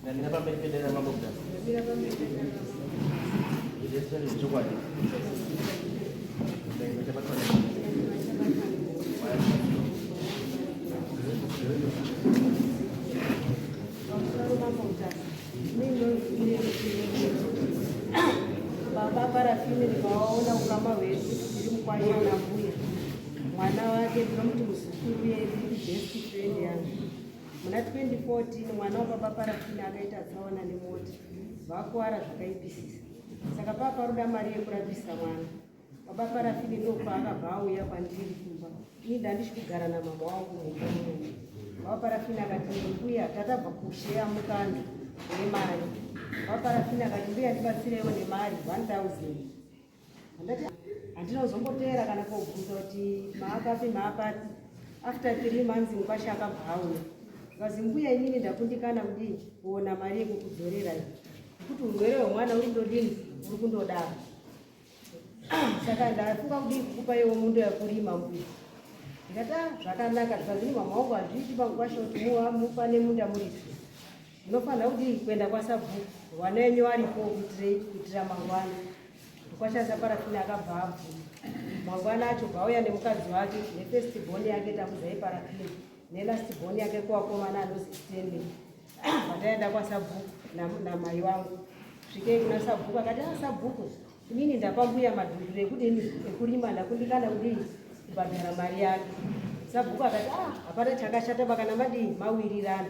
Ngamira pamberi pedera maboga. Ngamira pamberi pedera maboga. Ile sari chokwadi. Ndio chapatana. Baba Parafini nikawaona ukama wetu nilimkwanyia na mbuya mwana wake ndinomuti muzukuru yedu best friend yangu. Muna 2014 mwana wa Baba Parafini akaita tsaona nemota vakuwara zvakaipisisa. Saka paparuda mari yekurapisa mwana. Baba Parafini ndopaakabva auya kwandiri kumba. Ini ndandichi kugara namama wangu mumba. Baba Parafini akati mbuya tatabva kusheya mukanda nemari. Baba Parafini akati mbuya ndibatsirewo nemari 1000. Andati handinozomboteera kana kobvunza kuti maakapi maapati. After 3 months mukwasha akabva auya. Zvazi mbuya inini ndakundikana kudini kuona mari yekukudzorera iyi. Kuti urwere hwemwana uri kundodini uri kundodaro. Saka ndafunga kudii kukupa iwo mundo yakurima mbuya. Ndikati zvakanaka zvazini mama wangu hazviiti pangukwasha kuti mupa nemunda murisi. Unofanira kuti kuenda kwaSabhuku vana venyu varipo kuitira mangwana. Mukwasha Parafini akabva abvuma. Mangwana acho bvauya nemukadzi wake nefirst born yake Tamuzai Parafini nelast born yake kuvakomana anozi Stanley. Vataenda kwaSabhuku namai wangu. Svikei kuna Sabhuku akati Sabhuku inini ndapa mbuya madhudhuru ekudini ekurima ndakundikana kudini kubhadhara mari yake. Sabhuku akati hapana chakashata pakana madii mawirirana.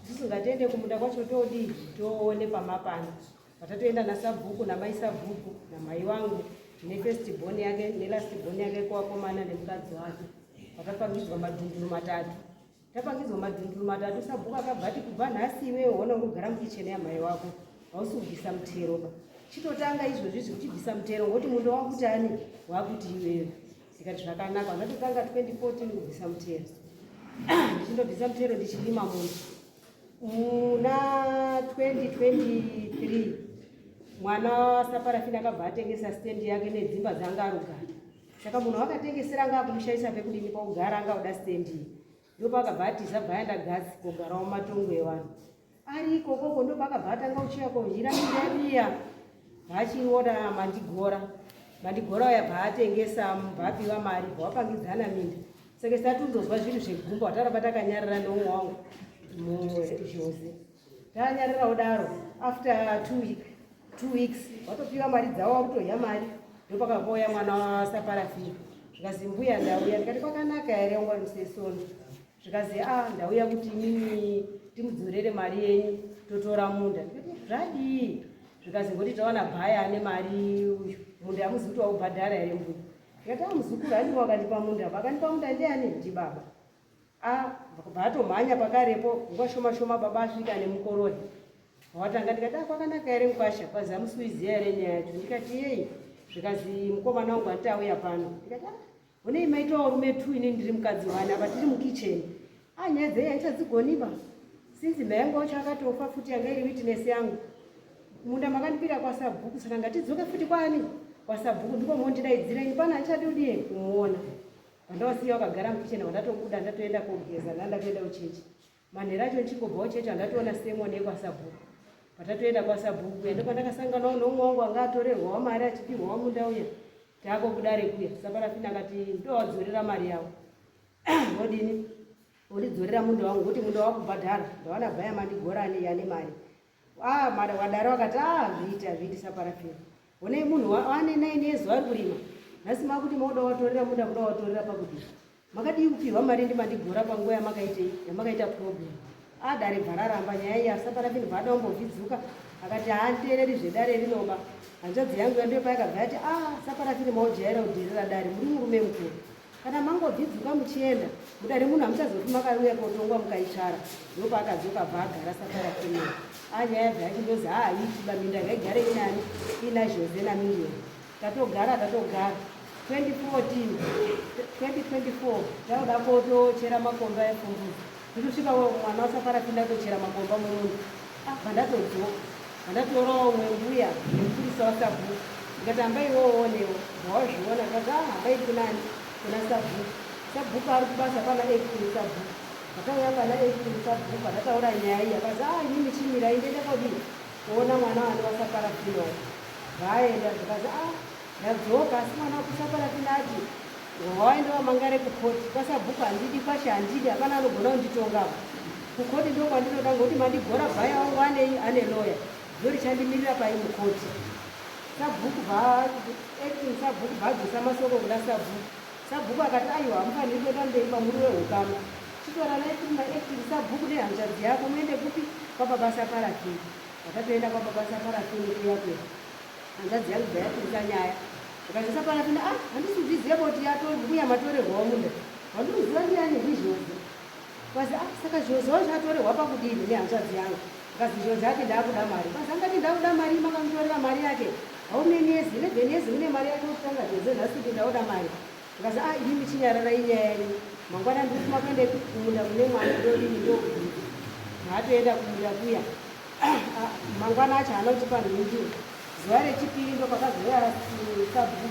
Tisingatiende kumunda kwacho todii toone pamapanda. Patatoenda naSabhuku namai Sabhuku namai wangu nefirst born yake nelast born yake kuvakomana nemukadzi wake. Pakapangidzwa madhunduru matatu. Tapangidzwa madhunduru matatu. Sabhuku akabvati kubva nhasi iwewe ona unogara mukicheni yamai wako hausi kubvisa mutero ba. Chitotanga izvozvi uchibvisa mutero ngokuti mundo wakuti ani wakuti iwewe. Tikati zvakanaka ndatotanga 2014 kubvisa mutero. Ndichindobvisa mutero ndichirima mundo. Muna 2023 mwana waSaparafini akabva atengesa stendi yake nedzimba dzanga arugara. Saka munhu wakatengesera anga kumushaisa pekudini paugara anga uda stendi. Ndipo akabva atiza bhaenda gasi kugarawo matongo evanhu. Ari ikoko ndo pakabva atanga uchiya kohira mindabiya. Vachiona mandigora uya paatengesa mubhapi wamari vapangidzana minda. Saka satuzozwa zvinhu zvegumba wataramba takanyarara nomwe wangu muzhozi. Tanyarara udaro after 2 weeks watopiwa mari dzawo wakutorya mari. Ndipo pakauya mwana waSaparafini. Zvikazi mbuya ndauya ndikati kwakanaka here ngwari musesoni. Zvikazi ndauya kuti inini timudzorere mari yenyu totora munda. Ndikati zvadii? Zvikazi ngoti tawana bhaya ane mari uyu munda amuzi kuti waubhadhara here mbuya. Ndikati muzukuru ani wakandipa munda. Vakanipa munda ndiani? Ndibaba. Vakabva atomhanya pakarepo nguva shoma shoma baba asvika nemukorori. Watanga ndikati kwakanaka here mukwasha kwazi amusiziya here nyaya yacho. Ndikati yei. Zvikazi mukomana wangu ati auya pano. Ndikati honei maitawo rume 2 inini ndiri mukadzi wane apa tiri mukicheni. Nyaya dzei haichadzigoniba. Sinzi mai yangu wacho akatofa futi yanga iri witness yangu. Munda makandipira kwaSabhuku saka ngatidzoke futi kwani kwaSabhuku ndipo mondidaidzira ini pana achadi udie kumuona. Vandawasiya wakagara mukicheni vandatobuda ndatoenda kogeza ndatoenda uchechi. Manhero acho ndichingobva uchechi ndatoona semoni yekwaSabhuku. Patatoenda kwaSabhuku ende pandakasanganawo nomwe wangu anga atorerwawo mari achipihwawo munda uya. Taakobuda rekuya. Saparafini akati ndowadzorera mari yawo. Ndodini? Ulidzorera munda wangu kuti munda wakubhadhara. Ndawana bhaya mandigorani yane mari. Wadara wakati hazviiti Saparafini. Honei munhu wane 9 years vari kurima. Nhasi makuti mauda watorera munda muda watorera pakudii. Makadii kupihwa mari ndimandigora panguva yamakaita problem. Dare bvararamba nyaya iyi Saparafini bvada umbobvidzuka akati handiteereri zvedare rinoba. Hanzvadzi yangu yandiyo paakabva ati Saparafini maujaira kudhirira dare muri murume mukuru. Kana mangobvidzuka muchienda mudare munhu hamuchazoti makauya kotongwa mukaitsvara. Ndipo paakadzoka bva agara Saparafini. Nyaya dzake ndozi haaiitiba minda ngaigare inani ina Jose naMingeni. Tatogara 2024 tauda kotochera makomba epfumbuzi. Ndikusvika mwana waSaparafini atochera makomba mumunhu. Vandatodzoka vandatorawo umwe mbuya nemupurisa waSabhuku. Ndikati hambai iwowonewo vawazviona. Ndikati hambai kunani kuna Sabhuku. Sabhuku ari kubasa pana Sabhuku. Vakauya pana Sabhuku vandataura nyaya iyi akazi inini chimwe ndamira indende kodii kuona mwana wani wasaparafini wake vaenda zvikazi ndadzoka asi mwana wakusaparafini ati wawaenda wamangare kukoti kwasabhuku handidi kwashe handidi hapana anogona kunditongavo kukoti ndo kwandinoda ngokuti mandigora bhaya wangu ane loya ndorichandimirira pai mukoti sabhuku sabhuku bhadzosa masoko kuda sabhuku akati aiwa hamufaniri kuenda mberi pamuri wehukama chitora naimaacting sabhuku nehanzvadzi yako muende kupi kwababasa parafini vakatoenda kwababasa parafini kuyakwe hanzvadzi yangu dzayapirisa nyaya ukazisa parafini handisi kuzviziva kuti mbuya matorerwawo munda vandinoziva ndiani ndizvozvo kwazi saka zvozowo zvatorerwa pakudini nehanzvadzi yangu kazi zvozi ati ndakuda mari kwazi angati ndakuda mari makamutorera mari yake haumeniezi nebheniezi mune mari yake kutanga zvoze nhasiti ndauda mari kazi inimi chinyarara inyaya yenyu mangwana ndisima kuende kumunda kune mwana ndodini ndokudii haatoenda kumunda kuya mangwana acho haana kuti panhindiro zuva rechipiri ndo pakazouya sabhuku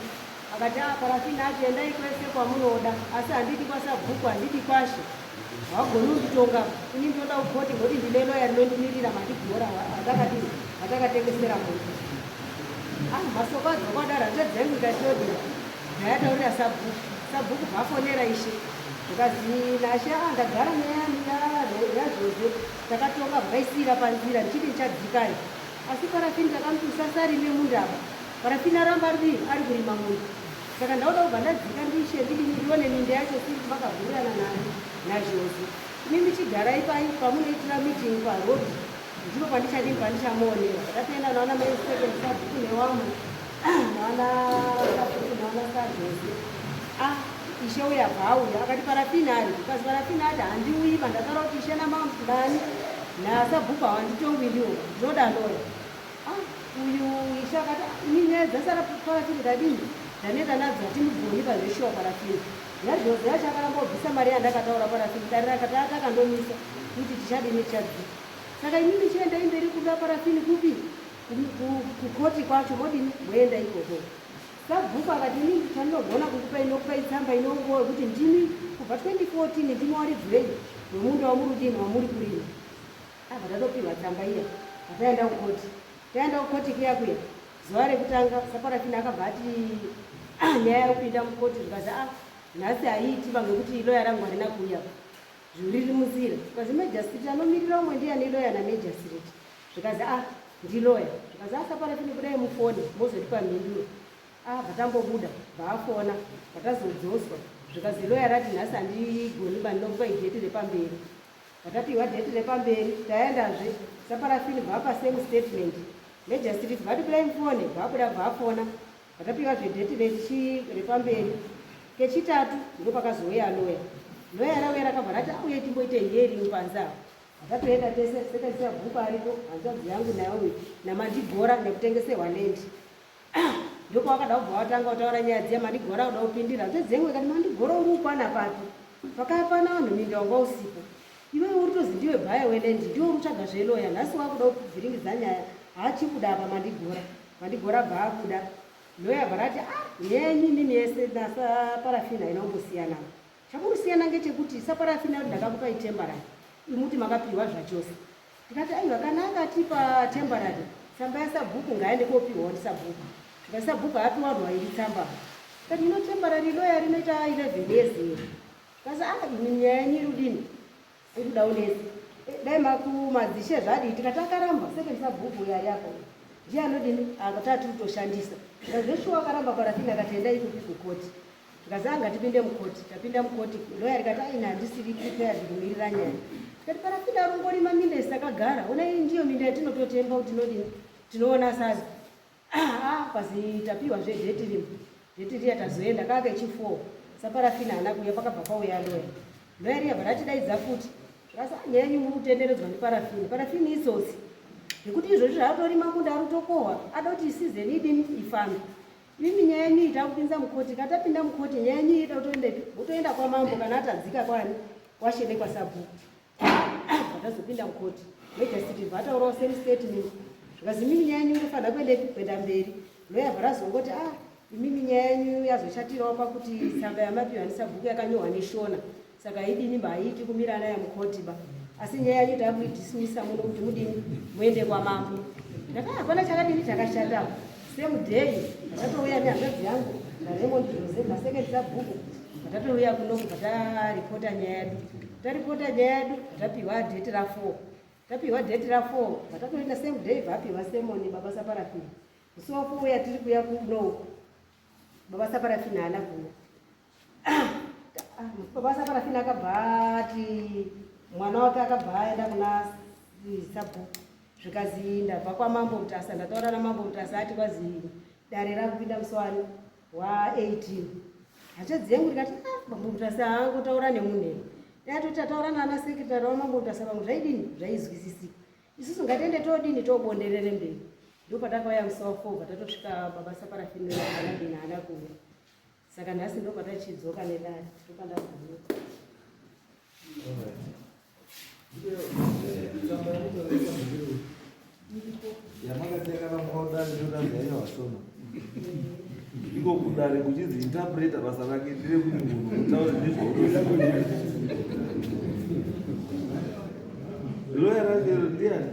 akati parafini acho endai kwese kwamunoda asi handidi kwasabhuku handidi kwashe hagoni kunditonga ini ndinoda kukoti ngoti ndine loya rinondimirira mandigora hatakatengesera muntu masoko adzokwadaro hanzvadzi yangu ikatodira ndayataurira sabhuku bvafonera ishe ndikazi nashe ndagara yazvozvo takatonga bvaisira panzira ndichiti ndichadzikari asi parafini takamutusasari nemundaba parafini aramba ari kurima mundu saka ndauda kubva ndadzika ndiishe ndione minda yacho siri makavhurirana nazvozvo mimi chigarai pamunoitira meeting parodi ndipo pandichadii pandichamuonera takatoenda nawana mainspector sabhuku newamwe nawana sajozi ishe uya bvauya akati parafini ari ukazi parafini ati handiuyi pandakara kuti ishe namani nasabhuku hawanditongwi ndiwo ndinoda loya uyu ishe akati nyaya dzasara parafini dadini ndaneta nadzo hatimugoni pazveshuwa parafini yazvozvo yacho akaramba kubvisa mari yandakataura parafini darira akati atakandomisa kuti tichadini tichadzika saka inini chiendai mberi kuda parafini kupi kukoti kwacho modini moenda ikoko sabhuku akati inini chandinogona kukupai nokupai tsamba inongowe kuti ndimi kubva 2014 ndimi waridzirei nomunda wamurudini wamuri kurima abva tatopirwa tsamba iya ataenda kukoti taenda kukoti kuya zuva rekutanga saparafini akabva ati nyaya yekupinda mukoti zvikazi nhasi haiiti ngekuti loya rangu harina kuuya zviri munzira zvikazi majastiriti anomirira umwe ndiani loya namajastiriti zvikazi ndiloya zvikazi saparafini kudai mufone mozotipa mhinduro bvatambobuda bvaafona bvatazodzoswa zvikazi loya rati nhasi handigoni ndinokupa idheti repamberi bvatapiwa dheti repamberi taendazve saparafini bvaapa same statement majastiriti bvatipilai mufone bvabuda bvaafona bvatapiwa zvedheti repamberi kechitatu ndo pakazouya loya rauya rakabva rati auye timboite hearing panzava atatoenda tese sekatisa bhuku aripo hanzvadzi yangu nayo namandigora nekutengeserwa lendi ndoko wakada kubva watanga kutaura nyaya dziya mandigora kuda kupindira hanzvadzengwe kati mandigora uri ukwana papi pakapana vanhu minda wanga usipo iwewe uri tozi ndiwe bhaya welendi ndiwe uri utsvaga zveloya nhasi wakuda kubviringidza nyaya hachikuda apa mandigora bva akuda loya bva rati nyenyi mimi yese nasaparafini hainombosiyana chakurusiyana ngechekuti saparafini kuti ndakakupai tembarari imuti makapiwa zvachose tikati aiwa kana akatipa tembarari tsamba yasabhuku ngaende kopiwawo ndisabhuku ngasabhuku apiwa vanhu vairi tsamba kati ino tembarari loya rinoita 11 years kasi nyaya yenyu irudini irikuda unesi dai makumadzishe zvadii tikati akaramba sekendisabhuku yariapo ndiye anodini akatati kutoshandisa zveshuwa akaramba parafini akatenda ikupi kukoti tikazi angatipinde mukoti tapinda mukoti loya rikati aina handisiri prepared kumirira nyaya tikati parafini arongorima minda isakagara onai ndiyo minda yatinototemba kuti tinodini tinoona sasa kwazi tapiwa zvedheti dheti riya tazoenda kake chi4 saparafini haana kuuya pakabva pauya loya riya bva ratidaidza futi tikasi nyaya yenyu muri kutenderedzwa ndiparafini isosi nekuti izvozvi zvaatorima munda arutokohwa ada kuti isizeni idini ifambe mimi nyaya yenyu ita kupinza mukoti katapinda mukoti nyaya yenyu ida utoenda kwamambo kana atadzika kwani kwashene kwasabhuku vatazopinda mukoti majastiriti vataurawo same statement zvikazi mimi nyaya yenyu inofanira kuenda mberi loya bva razongoti imimi nyaya yenyu yazoshatirawo pakuti tsamba yamapiwa ndisabhuku yakanyorwa neshona saka idini mba haiti kumira naye mukoti ba asi nyaya yacho takuidhisimisa muno kuti mudini muende kwamambo. Ndakati hapana chakadini chakashatapo. Same day ndatouya nehanzvadzi yangu naRaymond Jose masekendisa bhuku tatouya kuno tataripota nyaya yedu. Taripota nyaya yedu tapiwa dheti ra4. Tapiwa dheti ra4 tatatoenda same day vapiwa Simon Baba Saparafini. Musi wakuuya tiri kuya kuno Baba Saparafini haana kuuya. Baba Saparafini akabva ati mwana wake akabva aenda kuna sabhuku zvikazi ndabva kwaMambo Mutasa ndataura naMambo Mutasa ati kwazi dare rakupinda musi wani wa18. Hachadzi yangu ndikati Mambo Mutasa haangotaura nemunhu yatoti tataura nana sekretari waMambo Mutasa pamwe zvaidini zvaizwisisika. Isusu ngatiende todini tobonderere mberi. Ndipo patakauya musi wa4 patatosvika Baba Saparafini akadini haana kuuya. Saka nhasi ndo patachidzoka nedare topandabvanuka. Yamakatenga namukaudari ndodanzanya wasoma iko kudare kuchizi interpreta basa rake ndire kuti munhu mutaure nezvaunoda kuita loya rake ndiani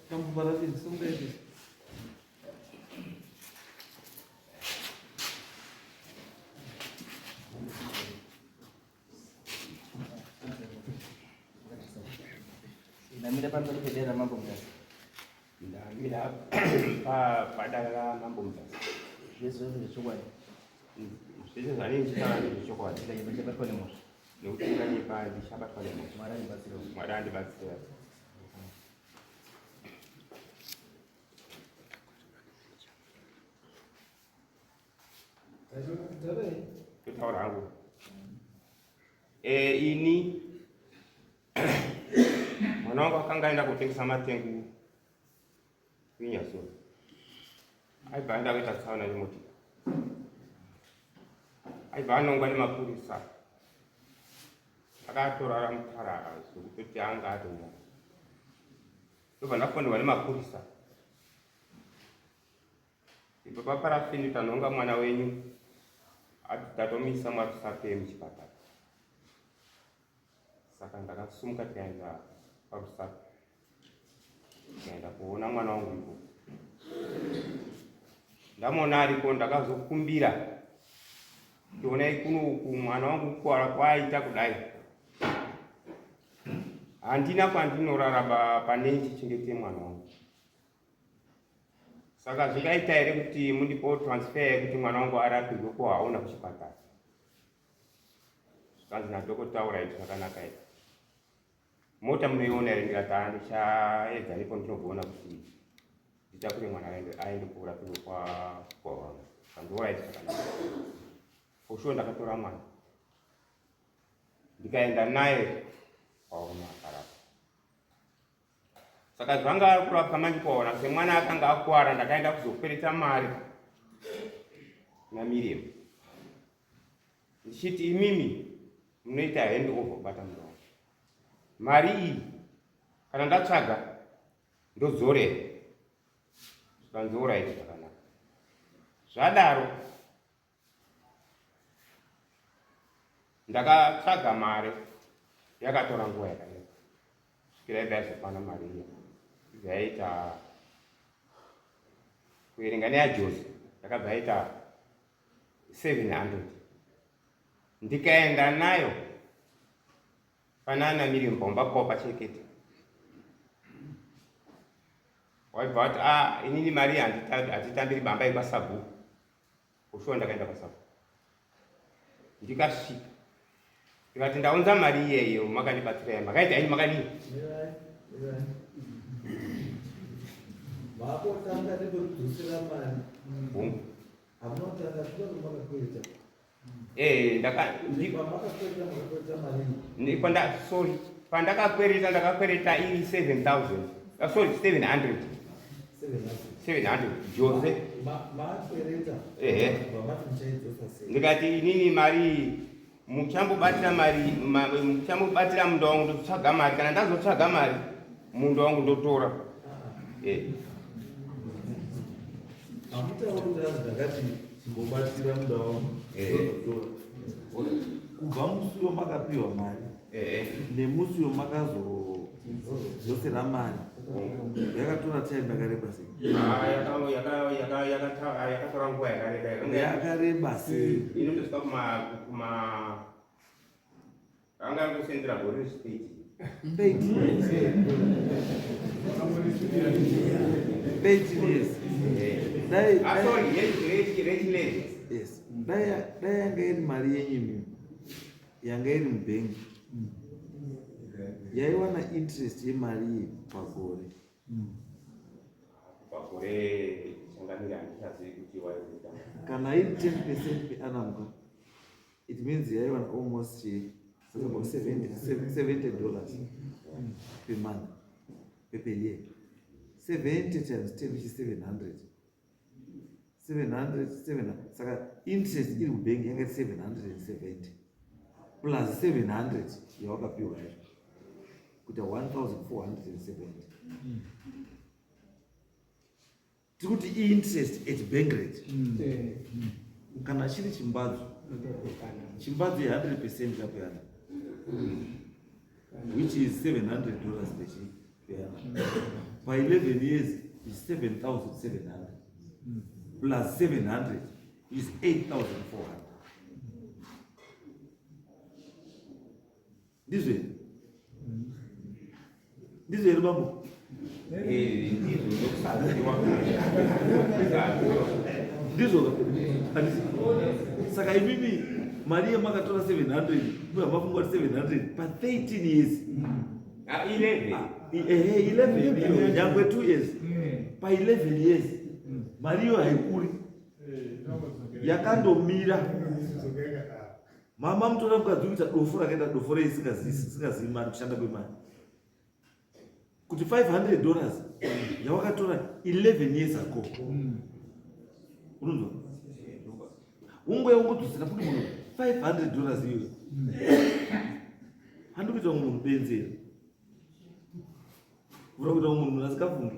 Kamu Parafini, somebody. Namira pano pedera Mambo Mutasa. Namira padala Mambo Mutasa. Yesu ndichokwadi. Sisi zani nchikana ndichokwadi. Ndike pachapa pale moto. Nikutinga nipa ndishaba pale moto. Mwarani basiro. Mwarani basiro. Kutaura hangu. Ini mwanangu akangaenda kutengesa matengu kuinyasoro. Aibva aenda kuita tsaona nemotika. Aibva anongwa nemapurisa. Akatorara mutarara zvekutoti anga atonga. Ndobva ndafonderwa nemapurisa. Ipo paParafini tanhonga mwana wenyu ati tatomisa mwarusape muchipatara. Saka ndakasumuka tikaenda parusape. Tikaenda kuona mwana wangu ipo. Ndamona ariko ndakazokumbira. Ndionai kuno mwana wangu kwaita kudai. Handina pandinorara pane chichengete mwana wangu. Saka zvikaita here kuti mundipo transfer kuti mwana wangu arapirwe kwaona kuchipatara. Zvikanzi nadhokota uraiti zvakanaka here. Mota munoiona here ndikati ndichaedza ndipo ndinogona kuti nditakure mwana aende kurapirwe kwawangu. Zvikanzi uraiti zvakanaka. For sure ndakatora mwana. Ndikaenda naye kwaona akarapwa. Saka zvanga kurapwa manje kwaona semwana akanga akuwara ndakaenda kuzokweretsa mari naMiriam. Ndichiti imimi munoita hand over kubata mwana. Mari iyi kana ndatsvaga ndodzorera. Zvikanzora izvi zvakanaka. Zvadaro ndakatsvaga mari yakatora nguva yakareba. Svikira yaizokwana mari iya. Yaita kuerenga neyaJose yakabva yaita 700. Ndikaenda nayo fanana miri mbomba kopa chekete waibva wati inini mari hatitambiri bamba ikwasabu ushuwa ndakaenda kwasabu ndikasvika ndikati ndaunza mari iyeyo makandibatsira makaiti aini makadii makotanga nepekudzosera mari hamunotanga shuwa makakweta pandakakwereta iri 7,000 sorry 700 jose ndikati inini mari muchambobatira mundo wangu ndotsvaga mari kana ndazotsvaga mari mundo wangu ndotora ndakati chimbobatira muda wangu kubva musiwo makapiwa mari nemusiwo makazozosera mari yakatora time yakareba sei yakatora nguva yakareba sei inotosvika anga kutosendera gori state 18 years yes dai yanga iri mari yenyu yanga iri mubhengi yaiwana interest yemari iyi pagore changamira handichazivi kuti waita kana iri 10% peanamuka it means yaiwana almost about $70 per month per year 70 times 10 which is 700 saka interest iri mubhengi yanga iri 770 plus 700 yawakapiwa yacho kuita 1470 tikuti interest at bank rate kana chiri chimbadzo ye100% yapuyana which is $700 per year by 11 years is 7,700 plus 700 is 8,400 ndizvo here bambo ndizvo saka imimi mari yamakatora 700 mafungwa 700 pa 13 years 11 nyangwe 2 years pa 11 years mari iyo haikuri yakandomira mama mutora mukadzi kuita dofu rakaenda dofu rei isingazivi mari kushanda kwemari kuti $500 yawakatora 11 years ago unonzwa ungodzosera kuti munhu $500 iyoyo handi kuita munhu mubenzera ura kuita munhu asikafungi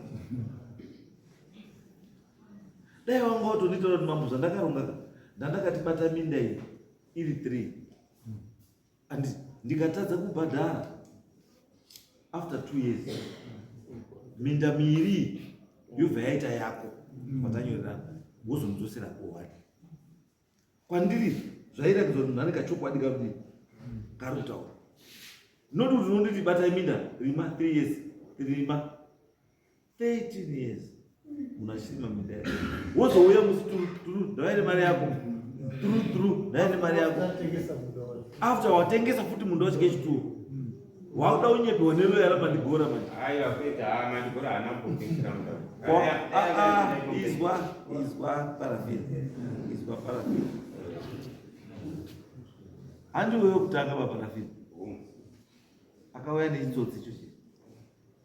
dai wanga watonitaura kuti mambo zvandakaronga ndandakatibata minda iyi iri 3 and ndikatadza kubhadhara after 2 years minda miri yobva yaita yako watanyorerana wozonzosera kuwani kwandiri zvairakidza kuti nhani kachokwadi kakudii kari kutaura noti kuti unonditi batai minda rima 3 years rima 13 years munhu achirima minda yako wozouya musi turu ndavaine mari yako turu ndaine mari yako after watengesa futi mundu wachike chituru wauda unyepewa neroyara mandigora izwa parafini handiwewo kutanga paparafini akauya nechitsotsi ichochi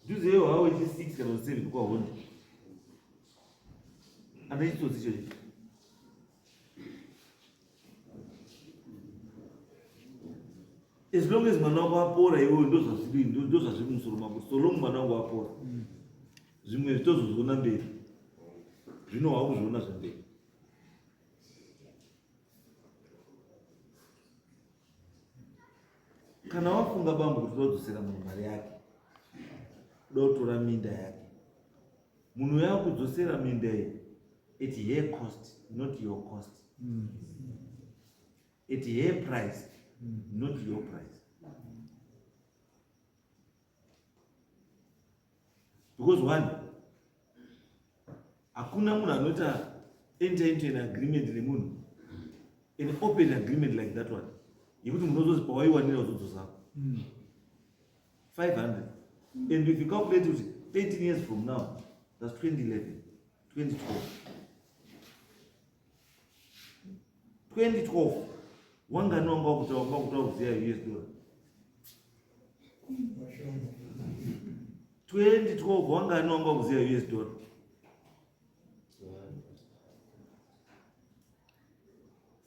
nduzeyo hawo ichi6 kana 7 kwahondi ane chitsotsi ichochi as long as mwana wangu apora iwewe ndozvazviri musoro mako so long mwana wangu apora zvimwe zvitozozviona mberi zvino wakuzviona zvemberi kana wafunga bambo kuti udzosera munhu mari yake dotora minda yake munhu yakudzosera minda iyi at her cost not your cost at her price not your price Because one, hakuna munhu anoita enter into an agreement nemunhu, an open agreement like that one. Yekuti munozozi pawaiwanira uzodzo zako 500. And if you calculate it 13 years from now, that's 2011, 2012. 2012, wanganonga wakutaura kuziya US dollar. 2012, wanganonga kuziya US dollar.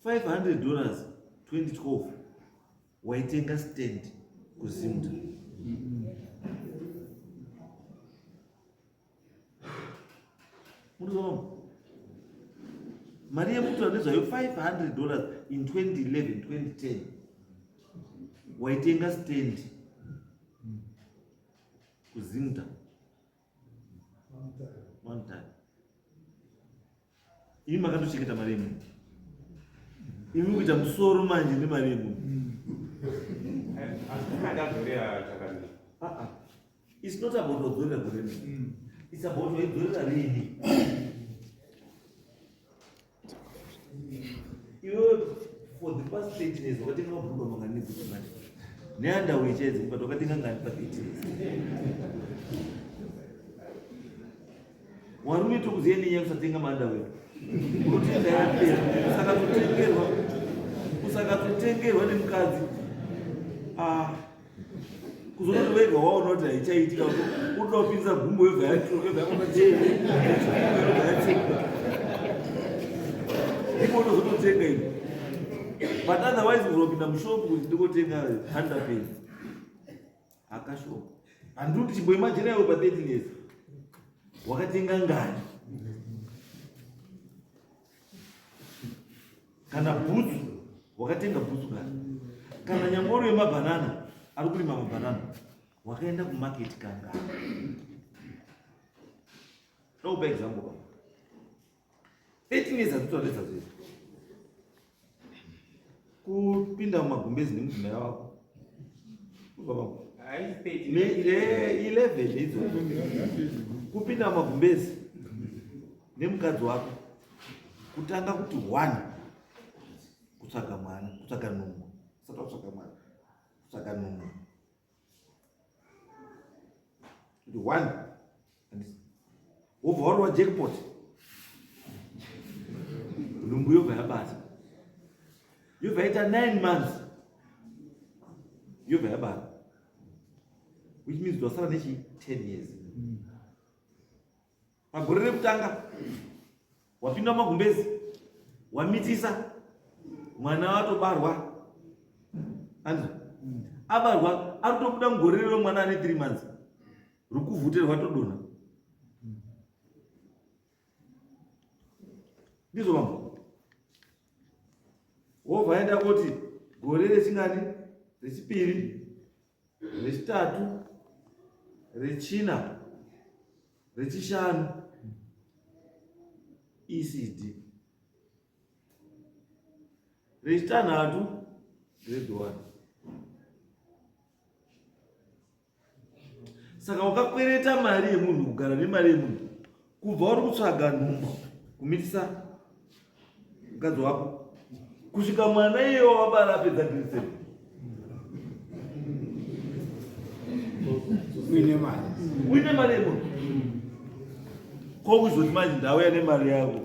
$500, 2012, waitenga stand kuzimta. Mari yemutu anezvayo $500 in 2011, 2010, waitenga stand kuzimta one time. Imi makatochengeta mari yemunhu, imi kuita musoro manje nemari yemunhu. It's not about odzorera goreni. It's about odzorera rini. You for the past 13 years, wakatenga mabhuku amangani kuti manje. Neandawe chaidzo but wakatenga ngani pa 13 years. Warume tokuziya nenyaya kusatenga mandawe. Unotenda yapera. Saka totengerwa nemukadzi. Kuzoti wega waona kuti haichaitika unoda kupinza gumbo yobva yatoroka ndipo unozototenga ivo. But otherwise unopinda mushopu kuti ndikotenga 100 pence akashopa. Handiri kuti chimboimagine iwe pa 13 years wakatenga ngani kana bhutsu, wakatenga bhutsu ngani kana nyangoro yemabanana ari kurima mabanana wakaenda kumarket kanga. Ndokupa example kwa 13 years hatutoleta zvese kupinda mumagumbezi nemudzimai wako ne 11 idzo kupinda mumagumbezi nemukadzi wako kutanga kuti 1 kutsvaga mwana, kutsvaga nhumbu, sata kutsvaga mwana, kutsvaga nhumbu kuti 1 wobva warwa jackpot, nhumbu yobva yabata, yobva yaita 9 months, yobva yabata, which means wasara nechi 10 years. Pagore rekutanga wapinda mumagumbezi, wamitisa, mwana watobarwa, abarwa aritobuda mugore rero mwana ane 3 months, rukuvhute rwatodonha. Ndizvo mambo wobva aenda kuti gore rechingani, rechipiri, rechitatu, rechina, rechishanu ECD, rechitanhatu grade 1. Saka wakakwereta mari yemunhu, kugara nemari yemunhu, kubva uri kutsvaga nhumbu kumitisa mukadzi wako kusvika mwana iye wabara apedza grade 7. Uine mari yemunhu kokuzoti manje ndauya nemari yako.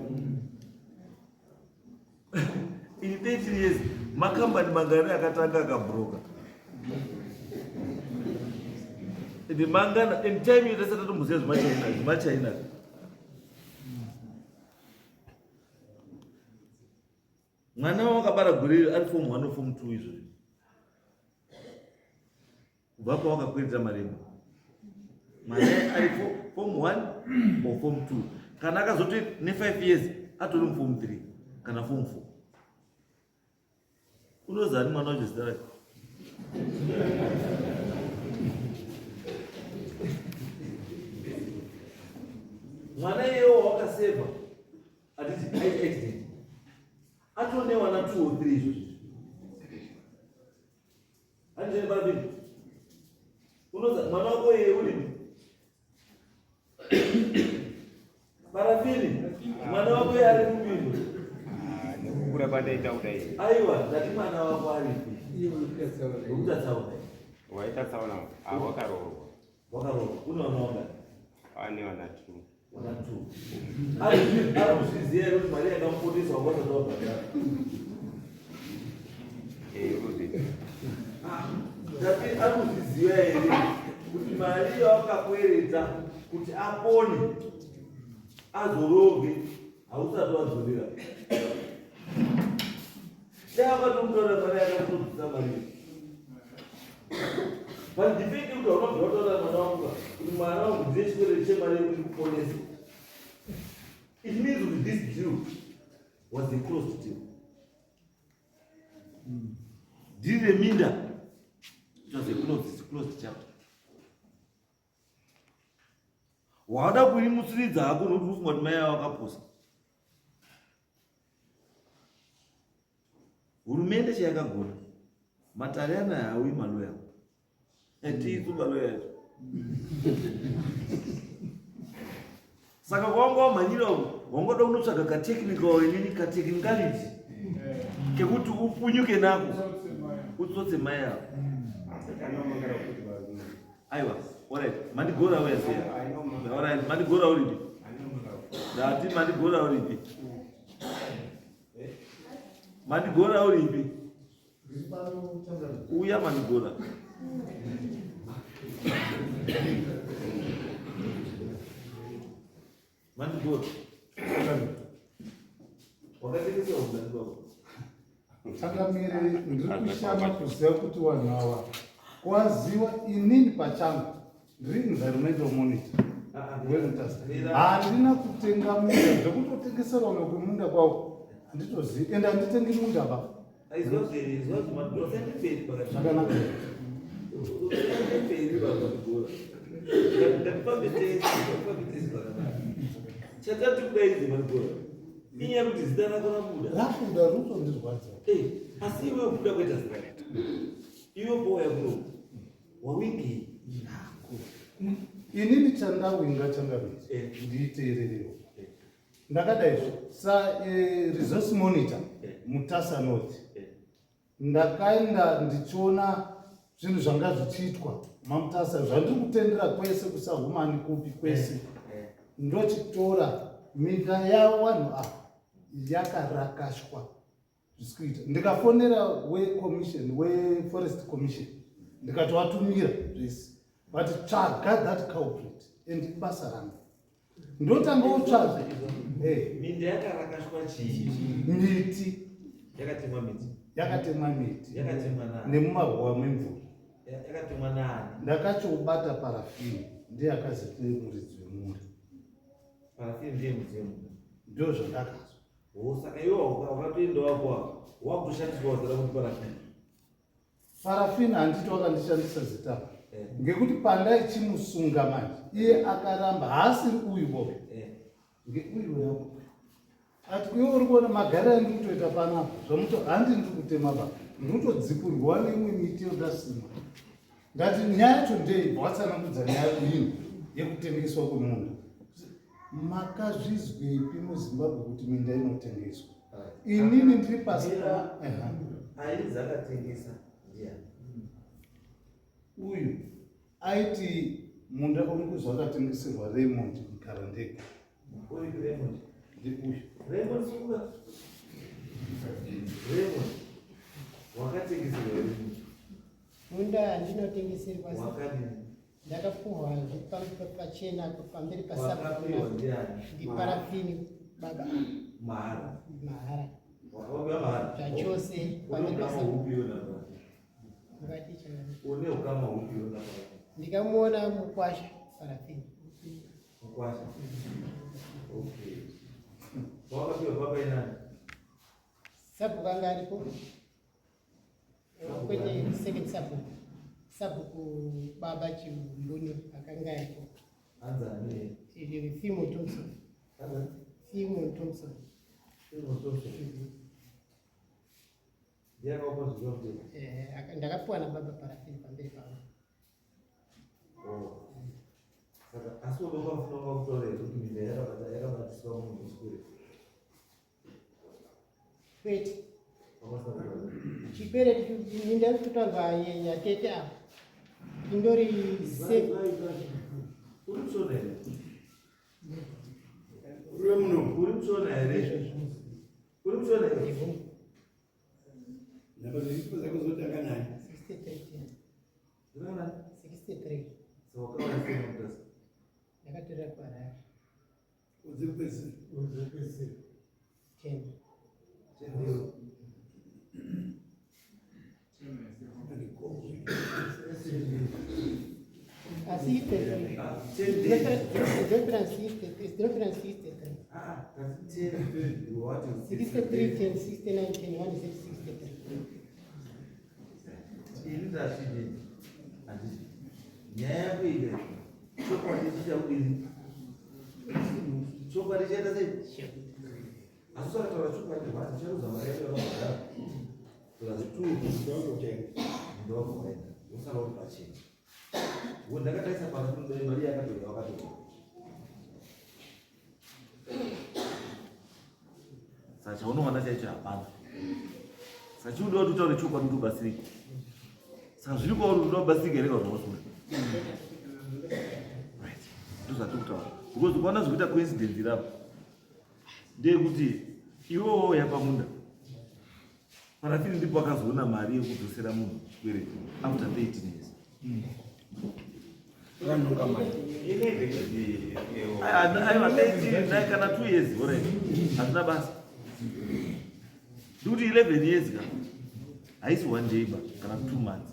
In 30 years makambani mangani akatanga akabhuroka ende mangana in time yotasata tomboziva zvimachina. Mwana wakabara gore ari form 1 form 2 izvozvo kubva pawakakwereta mari yemunhu, mwana ari form 1 or form 2, kana akazoti ne5 years atori muform 3 kana form 4. Unozani mwana wacho zita rake? Mwana iyewo wakaseva atiti accident atone wana 2 or 3 izvozvo handizvene parapini. Unoza mwana wako iye urimi Parafini, mwana wako yari kubini. Nekukura padaita kudai. Aiwa, ndati mwana wako aripi. Utatsaona. Waitatsaona wakaroorwa. Wakaroorwa. Unonoga. Ane wana tu. Wana tu. Arikuzviziya kuti mari yakamupotesa wakazotobhadhara. Ruzi. Ndati arikuzviziya here kuti mari yawakakweredza kuti apone azoroge hausati wadzorera. Sei akatomutora mari yakatodzisa mari. Pandipindi kuti unobva wataura mwana wangu kuti mwana wangu ndiye chikwere chemari yekuti kuponesa. It means that this deal was a closed deal. Deal reminda. It was a closed chapter. Wada kuimutsiridza hako nokuti ufunga kuti mai avo akaposa. Hurumende chayakagona matare anaya hauyi maloya atiitsu maloya yacho. Saka kwanga wamhanyira wangoda kunotsvaga kateknicality kekuti upunyuke nako utsotse mai avo. Aiwa, alright, mandigora wewe sasa. Alright, mandigora uripi? Ndati mandigora uripi? Mandigora uripi? Uya mandigora. Mandigora. Wakati kisa undango. Takamire ndikushama kuziva kuti vanhu ava kwaziva inini pachangu ndiri environmental monitor handina kutenga munda zvekutotengesera nokumunda kwavo handitozivi ende handitengi munda ba zvakanaka chatati kudaize mandigora inyaya kuti zita rako rabuda rabuda rutondirwadza asi iwe kuda kuita zita iwe boya kuno wawingi inini chandawinga changamiti ndiiteererewo ndakadaizvo resource monitor mutasa north ndakaenda ndichiona zvinhu zvanga zvichiitwa mamutasa zvandiri kutendera kwese kusahumani kupi kwese ndochitora minda yavanhu ava yakarakashwa zvisikuita ndikafonera weforest commission ndikatovatumira zvese vati tsvaga that culprit and ibasa rangu ndotanga utsvaga minda yakarakashwa chii miti yakatemwa miti yakatemwa miti yakatemwa nani nemumahwa memvura yakatemwa nani ndakachobata parafini ndiye akazite muridzi wemunda parafini ndiye muridzi wemunda ndo zvandakazwa saka iwe wakatoenda wako wakutoshandiswa zita rakuti parafini parafini handiti wakandishandisa zitapa ngekuti pandaichimusunga manje iye akaramba haasiri uyu bobe ngeuyu yangu ati iwe uri kuona magara andiri kutoita panapa zvamuto handi ndiri kutema baba ndiri kutodzipurwa neimwe miti yodasima ndati nyaya yacho ndei watsanangudza nyaya ino yekutengeswa kwemunda makazvizwepi muzimbabwe kuti minda inotengeswa inini ndiri pasi aizi akatengesa ndiani uyu aiti munda uri kuzwa akatengeserwa Raymond Karandega uri Raymond ndikuyu Raymond suka Raymond wakatengeserwa munda handinotengeserwa wakadini ndakapuhwa pachena pamberi wakapiwa ndiani ndiparafini baba mahara mahara mahara zvachose pamberi pasababa ngaticha une ukama upiona ndikamuona mukwasha parafini mukwasha okay wakapiwa baba inani sabhuku anga aripo kwete second sabhuku baba chimboni akanga aripo anzani Philmon Thompson ndiyakaupa zvizote ndakapiwa nababa parafini pamberi pavo saka Asi unofunga kutorera kuti minda yakabatiswa munhu usikure. Kwete. Chikwere minda kutorwa yatete apa. Indori safe. Uri kusona here? Uri muno. Uri kusona here? Uri kusona here? Napa zvipo zako zotanga naye. 63. So wakawana sema mtasa. Yakatora kwarara. Uzipesi. 10. Chendio. Así te. Difference 63. Ah, that's 10. What is 63, 10, 69, 10, 1 is 63. ini ndashidini handiti nyaya yako ile chokwadi chichaudini chokwadi chaita sei asi usakataura chokwadi hwati charuza mari yacho yakabhadhara ndovakaenda usara uri pachena uo ndakataisa pano kunodai mari yakatorwa wakatorwa saka chaunowana chaicho hapana saka chiudawo kuti utaure chokwadi kuti ubasirike saka zviri kwauri kuti wabasirike rega zvausura ndozvati kutaura because ukaona zvikuita coincidence irapo ndeyekuti iwewo yapamunda parafini ndipo akazoona mari yekudzosera munhu kwereti after 13 years aiwa 13 kana 2 years already hazina basa ndikuti 11 years ka haisi one day ba kana 2 months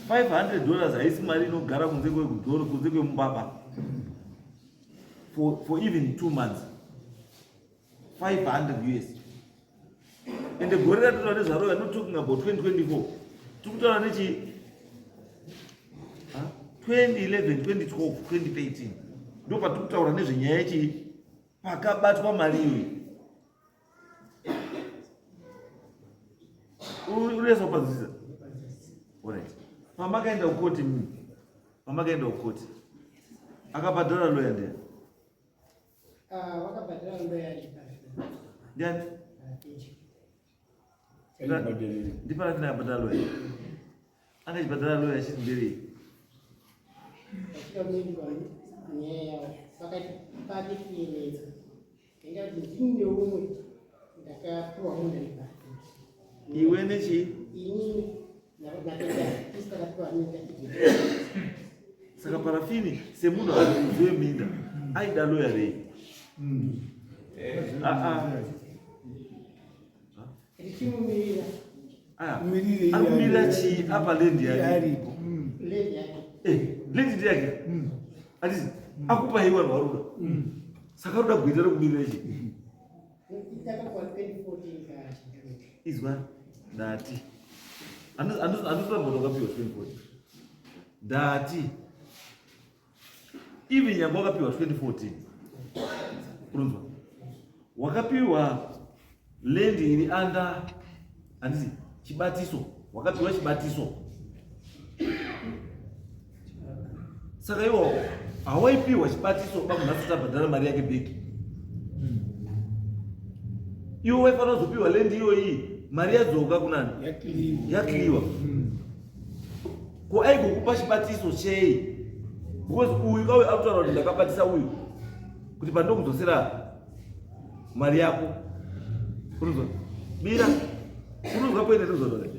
$500 haisi mari inogara kunze kwegudhoro kunze kwemubaba for even 2 months 500 US ende gore ratotaura nezvaro we are not talking about 2024 tikutaura nechi 2011 2012 2013 ndo patikutaura nezvenyaya yechi pakabatwa mari iyoyi ureza kupadzisa alright pamakaenda kukoti mimi pamakaenda kukoti akabhadhara lawyer ndiani Wakabhadhara lawyer ndiani ndiparafina akabhadhara lawyer angachibhadhara lawyer achiti mberi vachikamuendwa nyaya yavo vakati pake kuenedza ngendaa kuti ndine umwe ndakapiwa mundani iwe nechi inini natenda isitakapiwa nendakiti saka parafini semunhu akuzive minda aida lawyer rei richimumirira akumirira chii apa lendi yake lendi yake lendi ndiyake atisi akupa iwa rwaruda saka ruda kuita rekumirira chii itakapiwa 2014 izwa ndati andisirambona wakapiwa 2014 ndati ivi nyanga wakapiwa 2014 unonzwa wakapiwa lendi iri anda handisi chibatiso wakapiwa chibatiso saka iwo hawaipiwa chibatiso bamunhasi tabhadhara mari yake bheki iwo waifanira kuzopiwa lendi iyoyi mari yadzoka kunani yakliwa ko aigokupa chibatiso chei because uyu kauye akutaura kuti ndakabatisa uyu kuti pandokudzosera mari yako unonzwa mira unonzwa poine rizodore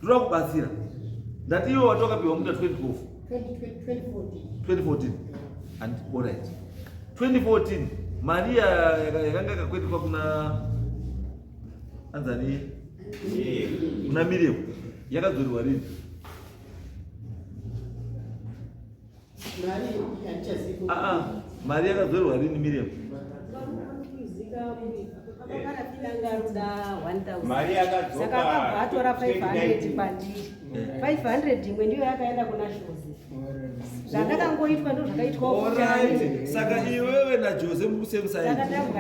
toda kubatsira ndati iwo wati wakapiwa muda 2014 and alright 2014 mari yakanga yakakwetekwa kuna anzani kuna Miriam yakadzorerwa rini mari yakadzorerwa rini Miriam mari yakadzoka saka akabva atora 500 pandiri 500 imwe ndiyo yakaenda kuna Jose zvandakangoitwa ndo zvakaitwa saka iwewe naJose mukutambwa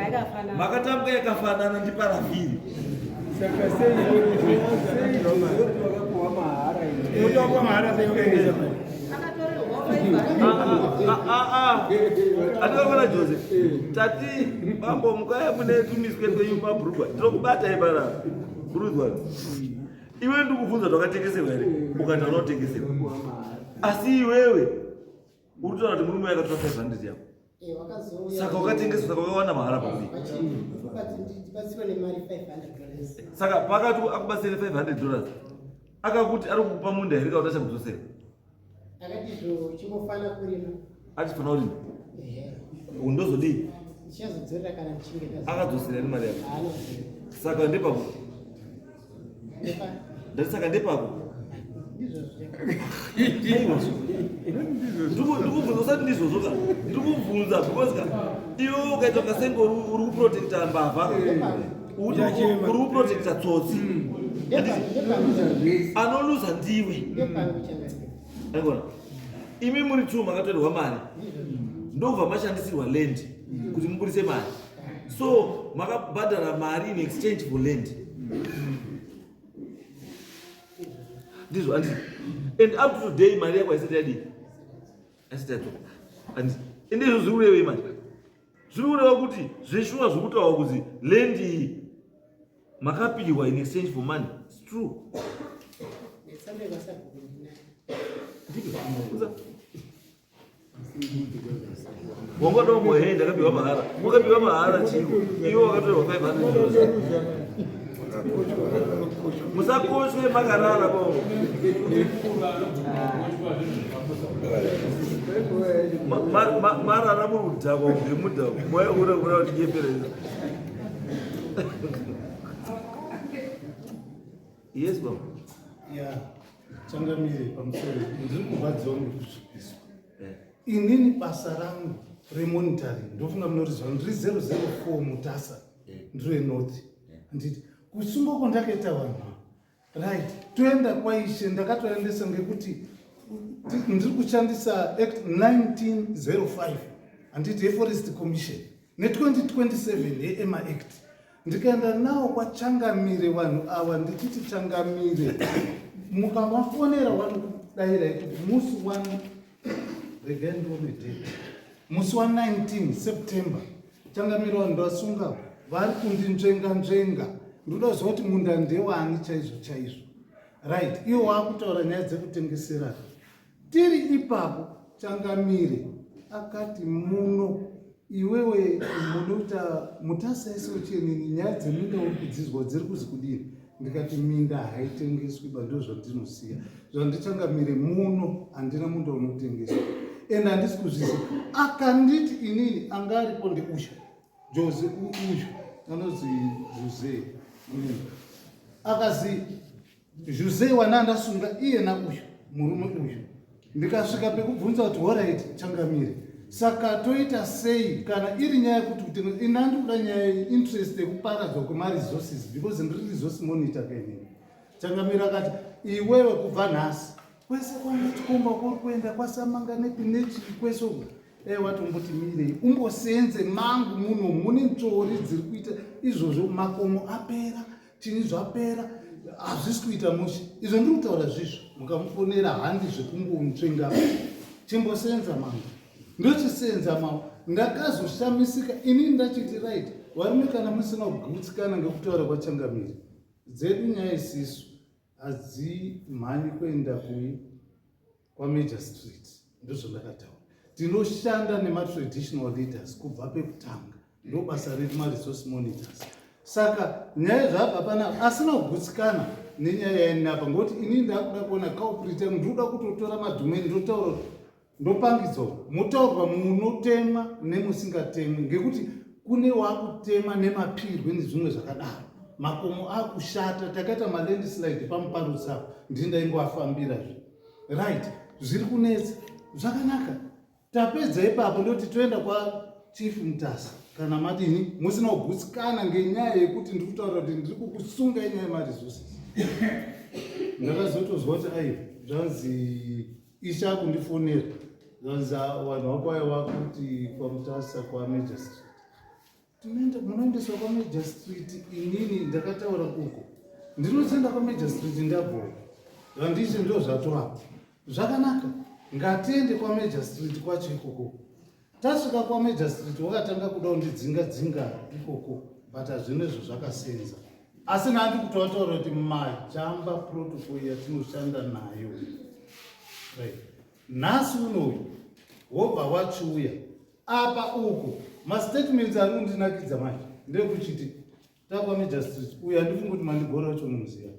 yakafanana makatambwa yakafanana ndiparafini saka sei Andikakona Jose. Tati mambo mukaya mune tumiswe kwenyumba brugwa. Ndokubata ibara. Brugwa. Iwe ndikuvunza twakatengeserwa here. Ukataura kutengeserwa. Asi iwewe uritaura kuti murume yakatora 500 yako. Saka ukatengeswa saka ukawana mahara papi. Saka pakati akubasire $500. Akakuti ari kukupa munda here kautacha kudzosera. Akati chimofana kurima. Achifana urima. Undozodii? Chichazodzorera kana mchinge akadzosera nemari yako. Saka ndepako. Ndasaka ndepako. Ndikubvunza usati ndizvozvoka. Ndikubvunza because iwe ukaita kasengo uri kuprotecta mbavha. Uri kuprotecta tsotsi. Anoluza ndiwe. Aikona. Imi muri tu makatorerwa mari. Ndobva mashandisirwa land kuti muburise mari. So makabhadhara mari in exchange for land. Ndizvo andi. And up to today mari yako haisati yadii. Haisati yatoka. Andi. Ndizvo zviri kureva imani. Zviri kureva kuti zveshuwa zvokutaura kuti land iyi makapiwa in exchange for money. It's true. Wangoda umbohenda akapiwa mahara. Wakapiwa mahara chiko. Iwo wakatorwa $500. Musakoshwe makarara bo. Marara murudhako ngemudhako. Moyo ura kuti yepereza. Yes baba. Yeah. Changamire pamusoro ndiri kurwadziwa ngekusvipiswa. Inini basa rangu remonitoring ndofunga munorizwa ndiri 004 Mutasa ndiri North. Nditi kusungoko ndakaita vanhu right toenda kwaishe ndakatoendesa ngekuti ndiri kushandisa Act 1905 handiti yeForest Commission ne2027 yeEMA Act. Ndikaenda nawo kwachangamire vanhu ava ndichiti changamire mukamafonera vanokudayira kuti musi 1 musi wa 19 September changamire vanhu vasunga vari kundinzvenga ndoda kuziva kuti munda ndewani chaizvo right iwo wakutaura nyaya dzekutengeserana tiri ipapo changamire akati muno iwewe munoita Mutasa ese uchenini nyaya dzeminda uri kudzidzwa dziri kuzi kudini. Ndikati minda haitengeswi bando zvandinoziva zvandichangamire muno handina munda unotengeswa ende handisi kuzviziva. Akanditi inini anga aripo ndeusha Jose uyu anonzi Jose akazi Jose wanandasunga iye nauyu murume uyu. Ndikasvika pekubvunza kuti alright changamire saka toita sei kana iri nyaya yekuti kutenga inandikuda nyaya interest yekuparadzwa kwemaresources because ndiri resource monitor kainini. Changamire akati iwewe kubva nhasi kwese kwandatikomba kuri kuenda kwasamanga nepinechiki kwese watomboti mirei umbosenze mangu muno mune nzvori dziri kuita izvozvo makomo apera chini zvapera hazvisi kuita mushe izvo ndiri kutaura zvizvo mukamufonera handi zvekumbonzvenga chimbosenza mangu ndochisenza mawo ndakazoshamisika inini ndachiti right varume kana musina kugutsikana ngekutaura kwachangamire dzedu nyaya isisu hadzimhanyi kuenda kwaMajor Street ndozvo ndakataura. Tinoshanda nematraditional leaders kubva pekutanga ndobasa redu maresource monitors. Saka nyaya zvabva panapa asina kugutsikana nenyaya yainapa ngokuti inini ndakuda kuona culprit ndoda kutotora madhumeni ndotaura ndopangidzwa motaurwa munotemwa nemusingatemwi ngekuti kune wakutema nemapirwe nezvimwe zvakadaro makomo akushata takaita malandslide pamuparo dzavo ndini ndaingoafambirazve right zviri kunetsa zvakanaka tapedza ipapo ndoti toenda kwaChief Mutasa kana madini musina kugutsikana ngenyaya yekuti ndiri kutaura kuti ndiri kukusunga inyaya yemaresources. Ndakazotozwa kuti ai zvanzi isha kundifonera zvanzi vanhu vakwaiwa kuti kwaMutasa kwaMajor Street munoendeswa kwaMajor Street. Inini ndakataura uko ndinotenda kwaMajor Street ndabvora zvandishe ndo zvatovapo zvakanaka ngatiende kwaMajor Street kwacho ikoko tasvika kwaMajor Street wakatanga kuda kundidzinga ikoko, but hazvinezvo zvakasenza. Asi nandi kutotaura kuti majamba protocol yatinoshanda nayo. Right. Nhasi unoyu wobva wachiuya apa uko mastatements ari kundinakidza manje ndekuchiti takwaMajor Street uyu handifungi kuti mandigora wacho muziva.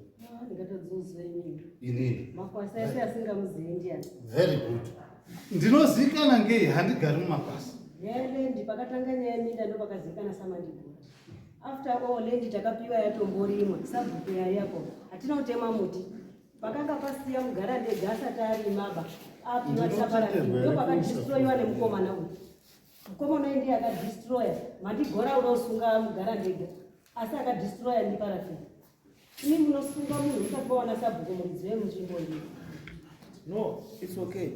Inini. Makwasa ese asingamuzivi ndiani. Very good. Ndinozikana ngei handigari mumakwasa. Lendi pakatanga nyaya yeminda ndo pakazikana samandigora. After all lendi takapiwa yatomborimwa sabhuku yayapo. Hatina kutema muti. Pakanga pasiya mugara ndega asati arimaba. Apiwa chaparati ndo pakadestroyiwa nemukomana uyu. Mukomana ndiye akadestroya. Mandigora unosunga mugara ndega. Asi akadestroya ndi parafini. Ini munosunga munhu usakaona sabhuku mudziwe muchimbo iyi. No, it's okay.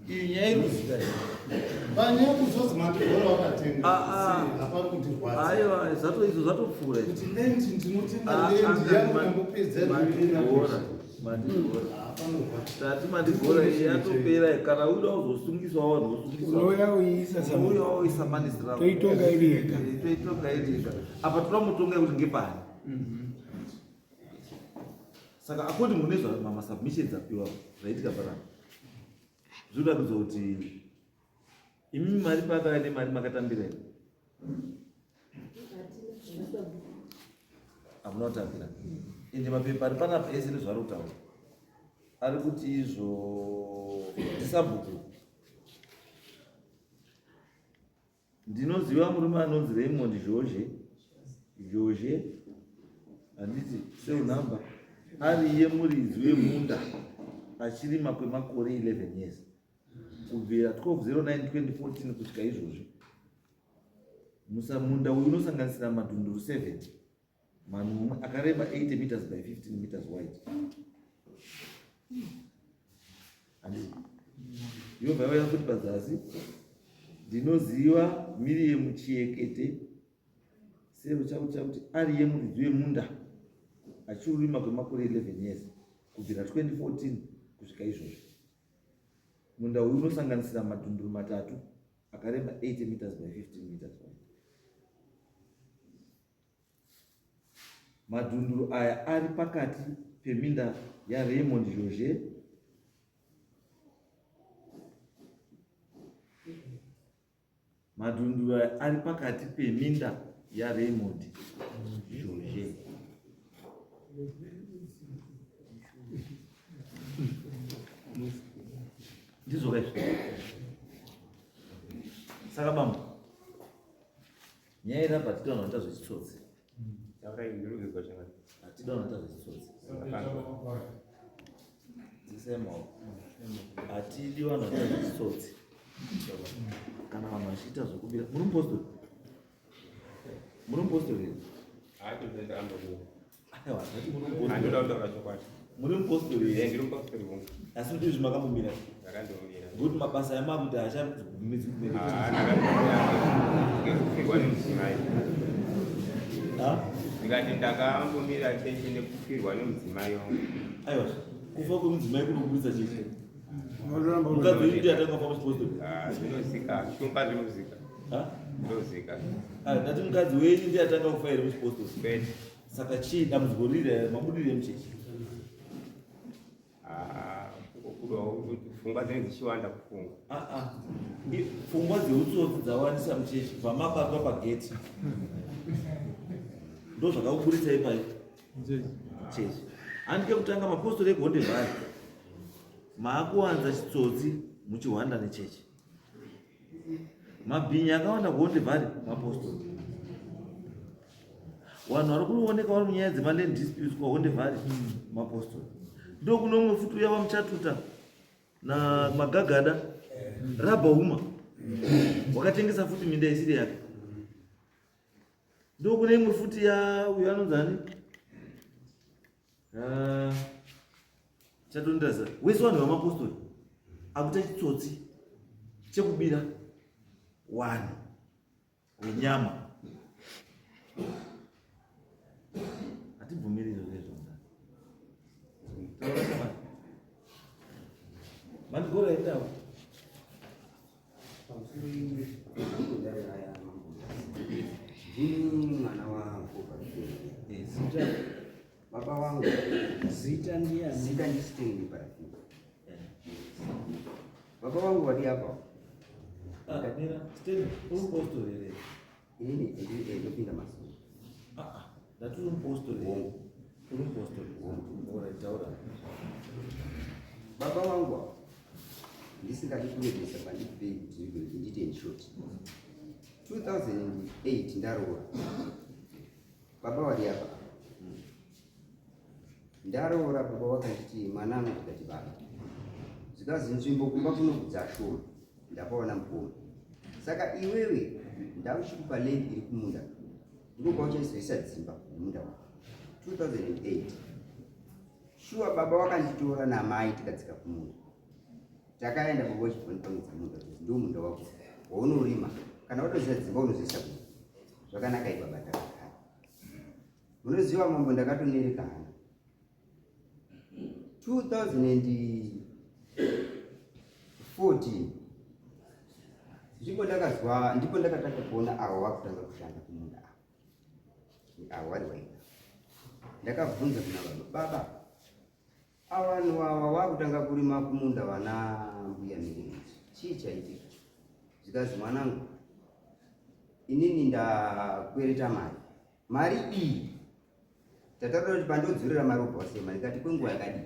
Iyi nyaya irikuzika. Panyaya kuzonzi mandigora wakatenga. Hapari kundirwadza. Aiwa, zato izvo zvatopfuura. Kuti lendi ndinotenga lendi yangu nambopedza mandigora. Tati mandigora iyi yatopera kana uda kuzosungiswa vanhu vosungiswa. Unoya uyiisa samu. Unoya uyiisa manisira. Toitonga iri yega. Toitonga iri yega. Apa toramutonga kuti ngepani. Saka according kunezva mamasubmissions apiwa zvaitika parano. Zvinoda kuzoti imi mari pakaya nemari makatambira here. Hamuna kutambira. Ende mapepa ari panapa ese nezvari kutaura. Ari kuti izvo ndisabhuku. Ndinoziva murume anonzi Raymond George handiti cell number ariye muridzi wemunda achirima kwemakore 11 years kubvira 12/09/2014 kusvika izvozvi. Munda uyu unosanganisira madhunduru 7 manomwe akareba 80 meters by 15 meters wide. Yobva yauya futi pazasi. Ndinoziva Miriam Chiekete sero chavo chakuti ariye muridzi wemunda achirima kwemakore 11 years kubvira 2014 kusvika izvozvi. Munda uyu unosanganisira madhunduru 3 akareba 80 meters by 15 meters wide. Madhunduru aya ari pakati peminda yaRaymond George madhunduru aya ari pakati peminda yaRaymond George. Ndizvo kaizvo. Saka bamba nyaya irabva tidaona kuita zvechitsotsi. Hatidaona kuita zvechitsotsi. Tisemawo. Hatidi vanhu vaita zvechitsotsi. Kana vanhu vachiita zvokubira. Muri mupostori? Muri mupostori here? Aiwa, ndati muri mupostori. Muri mupostori here? Asi kuti izvi makambomira. Ngokuti mabasa yamakuti haachabvumidzi kubereka. Ndikati ndakambomira chechi nekufirwa nemudzimai wangu. Aiwa, kufa kwemudzimai kuri kuburitsa chechi. Mukadzi wedu ndiye atanga kufa muchipostori. Zvinozika, shumba zvinozika. Zvinozika. Ndati mukadzi wenyu ndiye atanga kufa here muchipostori. Saka chii dambudziko riri mabudirire muchechi? Pfungwa dzinenge dzichiwanda kufunga. Pfungwa dzeutsotsi dzawanisa muchechi bva mabatwa pageti. Ndo zvakakuburitsa ipapo chechi. Handike kutanga mapostori eGondebhari maakuwanza chitsotsi muchiwanda nechechi. Mabhinya akawanda kuGondebhari mapostori. Vanhu vari kuoneka vari munyaya dzemaland disputes kwaGondebhari mapostori. Ndo kuno umwe futi uya vamuchatuta namagagada Rabha Uma wakatengesa futi minda isiri yake. Ndo kune imwe futi ya uyo anonzani chatondaza wese vanhu vamapostori akuita chitsotsi chekubira wanhu wenyama. Hatibvumiri izvozvo. Mandigora endawo. baba wangu wali hapa. Mira, still posto ile. Ini ndio masomo. Ndaturi posto ile. Uri posto ora taura. Baba wangu ndisingadi kuwedesa pandipe kuti ndite in short. 2008 ndaroora. Baba wali hapa. Ndaroora baba wakati mwanangu tikati baba. Zikazi nzvimbo kumba kunobudza shoma. Ndapaona mukoma. Saka iwewe ndauchikupa land iri kumunda. Ndiko kwachazoisa dzimba kumunda wako. 2008. Shuwa baba wakanditora namai tikadzika kumunda. Takaenda baba wachibvunipangidza munda kuti ndio munda wako waunorima. Kana watoziva dzimba unozoisa kumunda. Zvakanaka ibaba takagara. Munoziva mambo ndakatonereka hana. 2014 ndipo ndakatanga kuona avo vakutanga kushanda kumunda avo vari vaida. Ndakabvunza kuna baba ava vanhu ava vakutanga kurima kumunda vana mbuya miremedzi chii chaitika? Zvikazi mwanangu inini ndakwereta mari iyi tataura kuti pandodzorera mari ubva wasema ndikati kwenguva yakadii?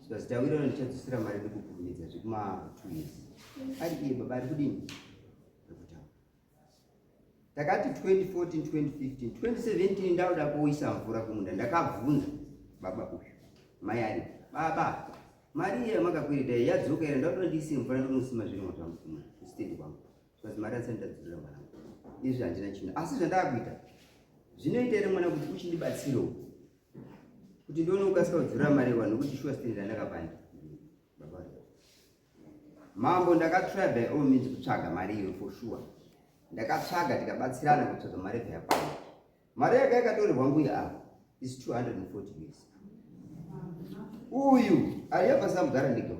Zvikazi tawirirana ndichadzosera mari ndikukurumidza zvekuma 2 years. Ari iye baba ari kudini? Takati 2014, 2015, 2017 ndauda kuisa mvura kumunda. Ndakabvunza baba uyu mai ari baba mari iyo makakwereta yadzoka ere ndauda ndiise mvura ndonosima zvirimwa zvangu kumunda kusitendi kwangu. Zvikazi mari asati ndadzorera mwanangu. Izvi handina chinhu asi zvandakuita zvinoita ere mwana kuti uchindibatsirewo kuti ndione ukasika kudzorera mari yawa nokuti shuwa stendi randakapanda baba mambo. Ndakatsvaga by all means kutsvaga mari iyo for sure. Ndakatsvaga tikabatsirana kutsvaga mari yakapanda. Mari yake yakatorerwa mbuya apa is 240 years. Uyu aliyapa samugara ndiko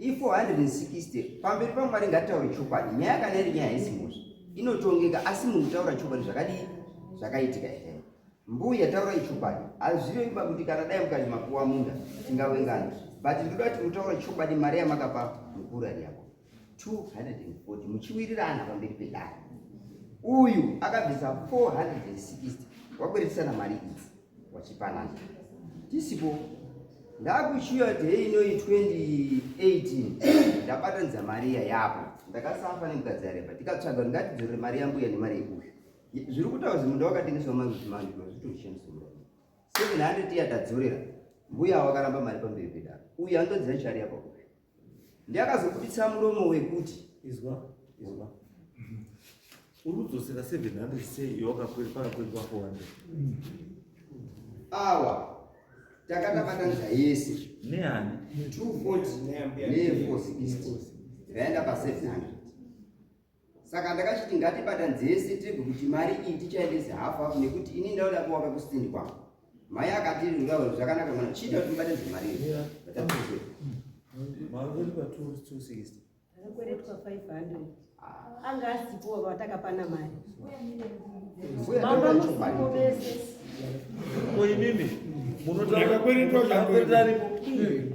i460 pamberi pamwari ngataure chokwadi. Nyaya kana iri nyaya isimuzvo inotongeka asi munhu taura chokwadi zvakadii zvakaitika ere. Mbuya taura ichokwadi hazviroiba kuti kana dai mukati mapuwa munda tingawengana but ndoda kuti mutaura chokwadi. Mari yamakapa mukuru ari yako 240 muchiwirirana pamberi pedare. Uyu akabvisa 460 wakweretisana mari idzi wachipanana tisipo. Ndakuchiwa day inoi 2018 ndabatanidza mari yapo ndakasafa nemukadzi areba tikatsvaga ngatidzorere mari yangu ya nemari yekuyu. Zviri kutaura kuti munda wakatengeswa mangu zvitoshandiswa 700 yatadzorera mbuya wakaramba mari pamberi pedare. Uyu andodzira chari yapo kuyu. Ndakazobudisa muromo wekuti izwa uri kudzosera 700 sei wakakwereka 400 awa takatabatanidza yese neani 240 ne460 zvaenda pa700. Saka ndakachiti ngatibatanidze yese tege kuti mari iyi tichaendesa hafu nekuti ini ndauda kuwaka kusitendi kwangu. Mai akati zvakanaka mwana chiita kuti ndibatanidze mari iyi tatozera Margoli pa 260. Akweretwa 500. Anga asipowa vatakapana mari. Mbuya Mambo bese. Kwa mimi Yakakweretwa akakweretaripo.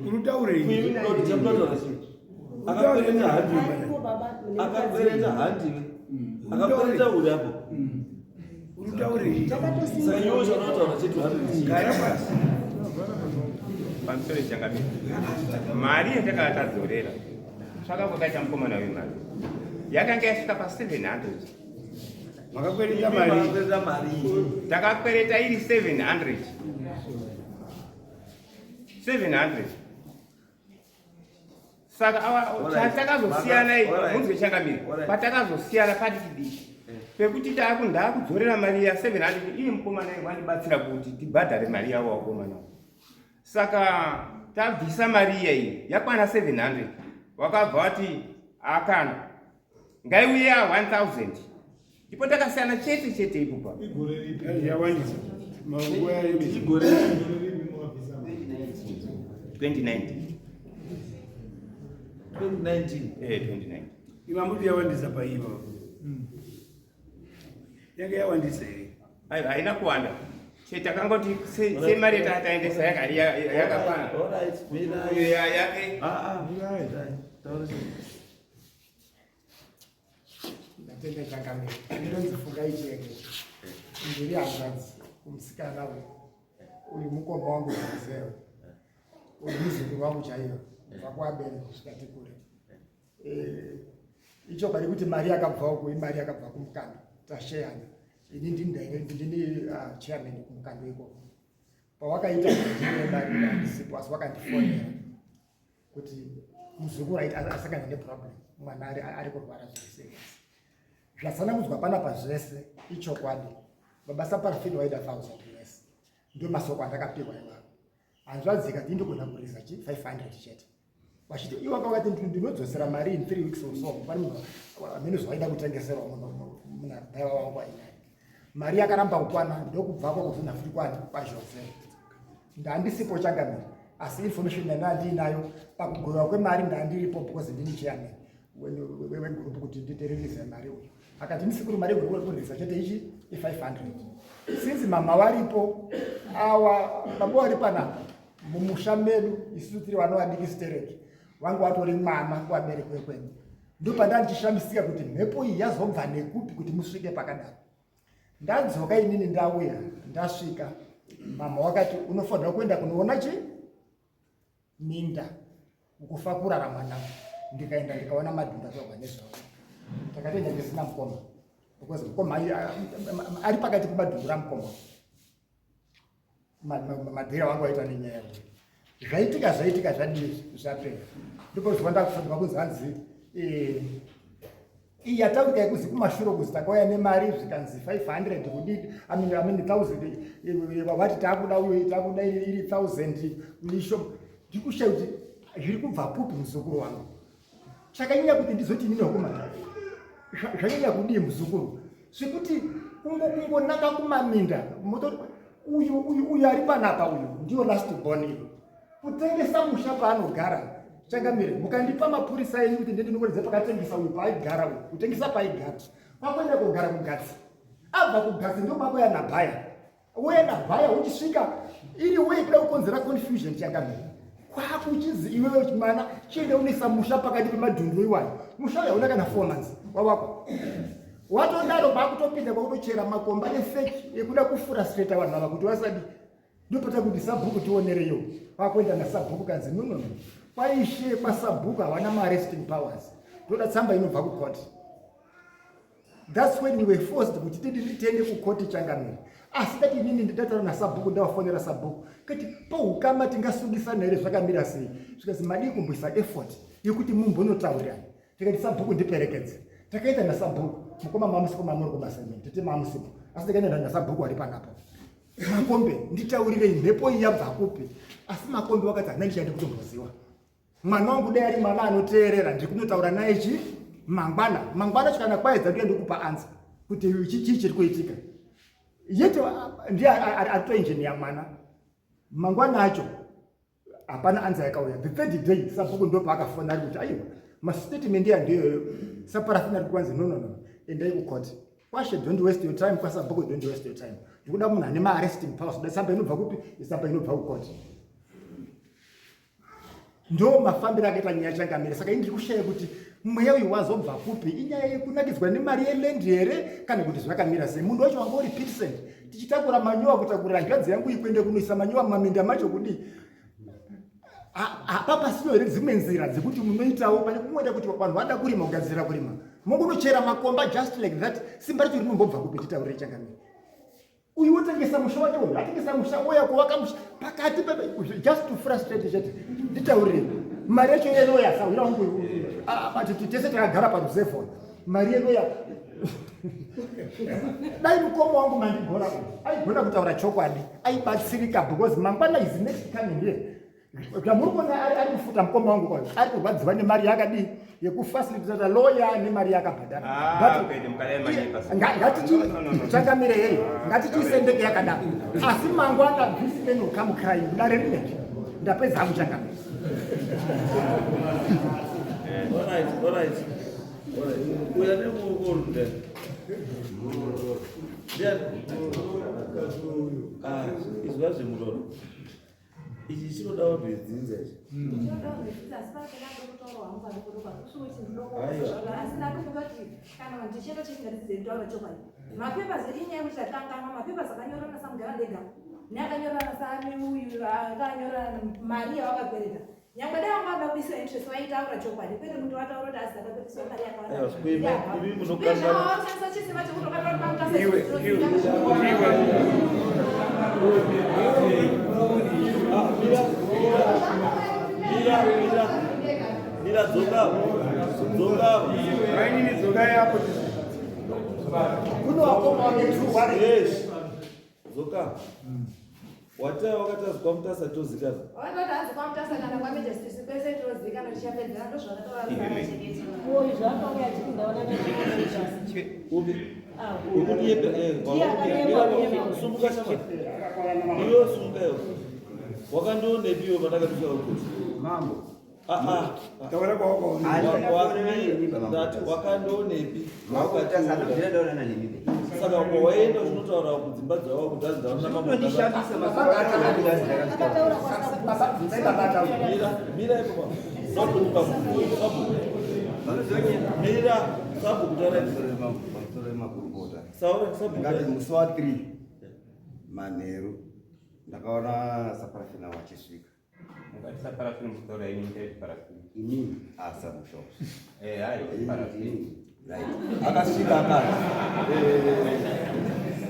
Urutaure Mimi hivi. ndo chambato rasio. Akakwereta handi. Ariko baba Akakwereta handi. Akakwereta uri hapo. Urutaure hivi. Sasa hiyo unaona chetu handi. Gara basi. Pamusoro changamira mari yatakatadzorera zvakakwakaita mukomana wemari yakanga yasvika pa700. Makakwereta mari. Takakwereta iri 700. Saka takazosiyana munzwe changamira patakazosiyana padiki pekuti ndakudzorera mari ya 700 iye mukomana wandibatsira kuti tibhadhare mari yawo wakomana. Saka tabvisa mari iyi yakwana 700 wakabva wati akana ngaiuye 1000 ndipo takasiyana chete ipopa. Yawandisa. Manguwa yayo Chigore 2019. 2019. Imamudi yawandisa paiva. Yanga yawandisa ere. Haina kuwanda. Takangoti semari yatataendesa yakakwana. Alright, mira. Yake. Right. Tende changamira. Ndinonzifunga ichenge. Ndiri hanzvadzi kumusikana uyu mukomba wangu Zero. Uyu muzukuru wangu chaiyo. Vakuabere kusvika tikure. Ichokwadi kuti mari yakabva uko imari yakabva kumukanda. Tasheyana. Ini ndini chairman kumukanda ikoko. Pawakaita mari sipo asi wakandifonera kuti muzukuru asakana neproblem mwana ari kurwara zvese zvasana kunzwa panapa zvese ichokwadi mabasa parafini waida 1000 US ndio masoko andakapihwa iwapo hanzvadzika kuti ndikona kurisa 500 chete wachiti iwe wakati ndinodzosera mari in 3 weeks or so pani amene zvaida kutengesera muna baba wangu ainai mari yakaramba kukwana ndokubvako kufuna futi kwazvose ndandisipo changamira asi information yandinayo pakugorwa kwemari ndandiripo because ndini chairman wegroup kuti nditerereze mari uyu akati ndisikuru mari kurisa chete ichi 500 since mama waripo awa baba wari panapa mumusha medu isusu tiri vana vadiki stereki wangu watori mwana kuaberekwe kwenyu ndo pandandishamisika kuti mhepo iyi yazobva nekupi kuti musvike pakadaro ndadzoka inini ndauya ndasvika mama wakati unofanira kuenda kunoona chi minda ukufa kurara mwanangu ndikaenda ndikaona madhunda kwagwa nezvavo takatoenda ndisina mukoma because mukoma ari pakati kumadhundura mukoma madhira wangu waita nenyaya zvaitika zvadii zvapera ndipo zvandakufanirwa kunzi hanzi yataurika yekuzi kumashure kuzi takauya nemari zvikanzi 500 kudii amini 1000 vati takuda uyo takuda iri 1000 ulisho ndikusha kuti zviri kubva pupi muzukuru wangu chakanyanya kuti ndizoti nini hokuma zvanyanya kudii muzukuru zvekuti kungonaka kumaminda uyu ari panapa uyu ndiyo last born iyo kutengesa musha paanogara changamire mukandipa mapurisa enyu kuti ndinokuredza pakatengesa uyu paaigara uyu kutengesa paaigara kwakwenda kugara kugatsi abva kugatsi ndo kwako yanabhaya uye nabhaya uchisvika iri uye kuda kukonzera confusion changamire kwakuchizi iwewe mwana chiende unisa musha pakati pemadhundu iwayo musha uyu hauna kana 4 months wawako watodaro kwakutopinda kwakutochera makomba efeki ekuda kufurastrata vanhu ava kuti vasadi ndopata kuti sabhuku tionereyo kwakuenda nasabhuku kanzi nonono kwaishe kwasabhuku hawana maarresting powers ndoda tsamba inobva kukoti that's when we were forced kuti titende kukoti changamire asi dati inini ndidataura nasabhuku ndawafonera sabhuku kati paukama tingasungisana here zvakamira sei zvikazi madii kumboisa effort yekuti mumbonotaurirana tikati sabhuku ndiperekedze takaita nasabhuku mukoma mamusipo mamuri kumasemeni titi mamusipo asi tikaenda nasabhuku ari panapa makombe nditaurirei mhepo iyi yabva kupi asi makombe wakati hana ndichaende kutomboziwa mwana wangu dai ari mwana anoteerera ndiri kunotaura naye chi mangwana chikana kwaedza ndiye ndikupa anza kuti chii chiri kuitika yeti ndiye atoenjiniya mwana mangwana acho hapana anza yakauya the third day sabhuku ndo paakafona ari kuti aiwa mastatement yandiyoyo saparafina ari kwanzi no endai kukoti kwashe don't waste your time kwasabhuku don't waste your time ndikuda munhu ane maarresting powers dasamba inobva kupi isamba inobva kukoti ndo mafambiro akaita nyaya changamire saka indiri kushaya kuti mweya uyu wazobva kupi inyaya yekunakidzwa nemari yeland here kana kuti zvakamira sei munhu wacho wanga uri pitcent tichitakura manyowa kutakurira ngadzi yangu ikwende kunoisa manyowa mumaminda macho kudii hapapasino here dzimwe nzira dzekuti munoitawo pane kumweda kuti vanhu vada kurima kugadzirira kurima mungunochera makomba just like that simba racho rinombobva kupi titaurire changamire uyu wotengesa musha wacho uyu atengesa musha oya kuvaka musha pakati just to frustrate chete nditaurire mari yacho yeloya sauira wangu batiti tese takagara paruzevhon mari yeloya dai mukoma wangu mandigora aigona kutaura chokwadi aibatsirika because mangwana is next coming here zvamuri kuona ari kufuta mukoma wangu kwayo ari kurwadziwa nemari yakadii yekufacilitata loya nemari yakabhadhara ngatichichangamire yeyo ngatichiisendeke yakadaro asi mangwana visimenokhamukrai kudare rineke ndapedza muchangamire Alright. Uya nemuukuru then. Izwa zvemuroro. Ichi chinoda wabhedzinza ichi. asina kufunga kuti kana ndichendo chisingatidzei kutaura chokwadi. Mapepers inyaya kuti tatangana mapepers akanyorana samugara ndega neakanyorana sami uyu akanyorana mari yawakakwereta nyangwe dai wangada kuisa interest waitaura chokwadi kwete muntu wataura kuti asi akapepesa mari yakawandashandisa chisima Mira, dzoka yapo kuno wakoma wametuwa yes dzoka wata wakati kwa mtasa tozikana wakati anzi kwa mtasa kana kwa majesty kwese tozikana chapedza ndo zvakataura Oyi zvakauya tikundaona ubi ukuti yepe sumbuka chama iyo sumbuka wakandonepiwo panakatuka kuti mambo taura kwako wakandonepi wakatasakuziredaonana nemibe saka waenda zvinotaura kudzimba dzavo kuti azidaona mamondishambisa mira ipo mira sabu kutaura masoro emakurukota saura sabu ngati musi wa 3 manheru ndakaona saparafina wachisvika Parafini mutora ini ndeti parafini. inini asamushopo Hai parafini. right akasvika akati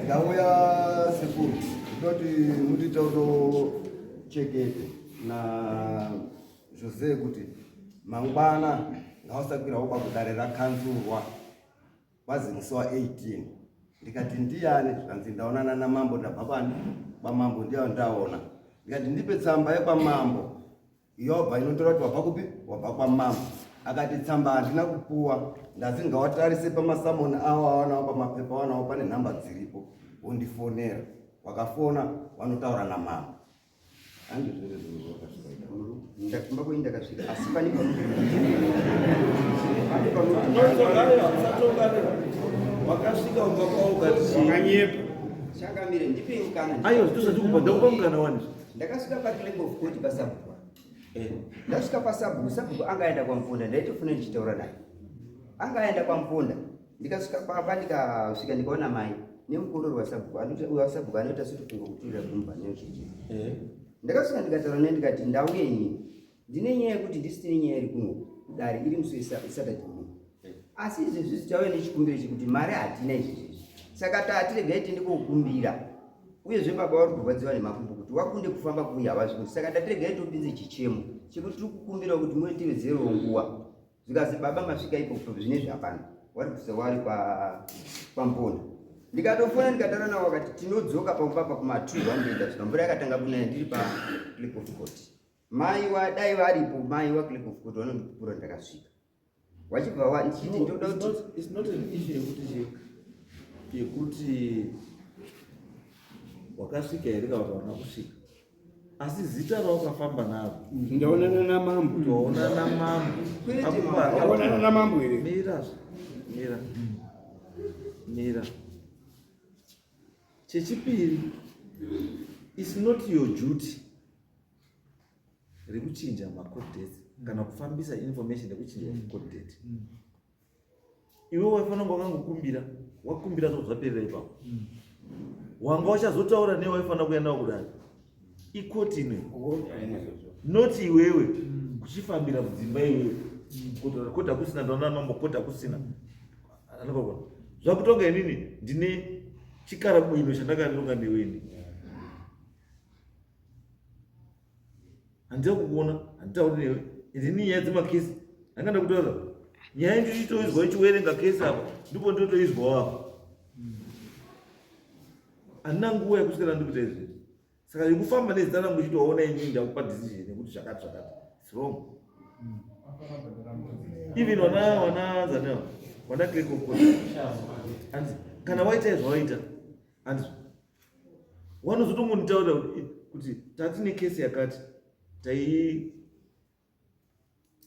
ndauya sekuru ndoti mutitauro chekete na Jose kuti mangwana ngausakwirawo pakudarira kanzurwa kwazi musi wa 18 ndikati ndiani zvanzi ndaonana namambo ndabva pani kwamambo ndiyo ndaona ndikati ndipe tsamba yekwamambo yobva inotora kuti wabva kupi wabva kwamambo akati tsamba handina kupuwa ndazi ngawatarise pamasamoni avo awanawo pamapepa awanawo pane nhamba dziripo undifonera wakafona wanotaura namambo ndakumba koi ndakasvika asi pane wakasvika umba kwao wakanyepa chakamire ndipengana ayo ndozvatikupa mukana wani ndakasvika paclub of court pasabhuku ndasvika pasabhuku sabhuku anga aenda kwamufunda ndaitofuna ndichitaura naye anga aenda kwamufunda ndikasvika papa ndikasvika ndikaona mai nemukorori wasabhuku anoita sotofunga kuturira kumba neucheche ndakasvika ndikataura naye ndikati ndauye inini ndine nyaya yekuti ndisitine nyaya iri kuno kudare iri musi isatadhini asi izvi zvisi tauya nechikumbiro chekuti mari hatina izvezvezvi saka tatiregai tiende kokumbira uyezve baba vari kurwadziwa nemakumbo kuti wakunde kufamba kuuya havazvikuti saka tatiregai topinze chichemo chekuti tiri kukumbira kuti muitevedzero nguva zvikazi baba masvika ipopo zvinezvi hapana wari kusa wari pamponda ndikatofona ndikataura nawo wakati tinodzoka paupapa kuma2 wandoenda svika mvura yakatanga kunaya ndiri paclub of court mai wadai varipo mai waclub of court vanondipupura ndakasvika wachibva ndichiti ndoda kuti it's not an issue yekuti wakasvika here kana kuti hauna kusvika asi zita raukafamba naro ndaonana namambo toonana namambo ndaonana namambo here mira chechipiri is not your duty rekuchinja macode dates kana kufambisa information yekuchinja macode date iwe waifanira kunge wakangokumbira wakumbira zvozvaperera ipapo wanga wachazotaura newe waifanira kuenda nawo kudai ikoti ine noti iwewe kuchifambira mudzimba iwewe kota kusina ndaona mambo kota kusina zvakutonga inini ndine chikarabwino chandakaronga neweni handida kukuona handitauri newe ndini nyaya dzemakesi handingada kutaura nyaya ndichitoizwa ichiwerenga kesi apa ndipo ndotoizwawo apa handina nguva yekuswera ndikuita izvi saka ikufamba nezita rangu ichitoona inini ndakupa decision yekuti zvakati its wrong even wana zaneva wana kekoko hanzi kana waita zvawaita hanzi wanozotongonitaura kuti tatine kesi yakati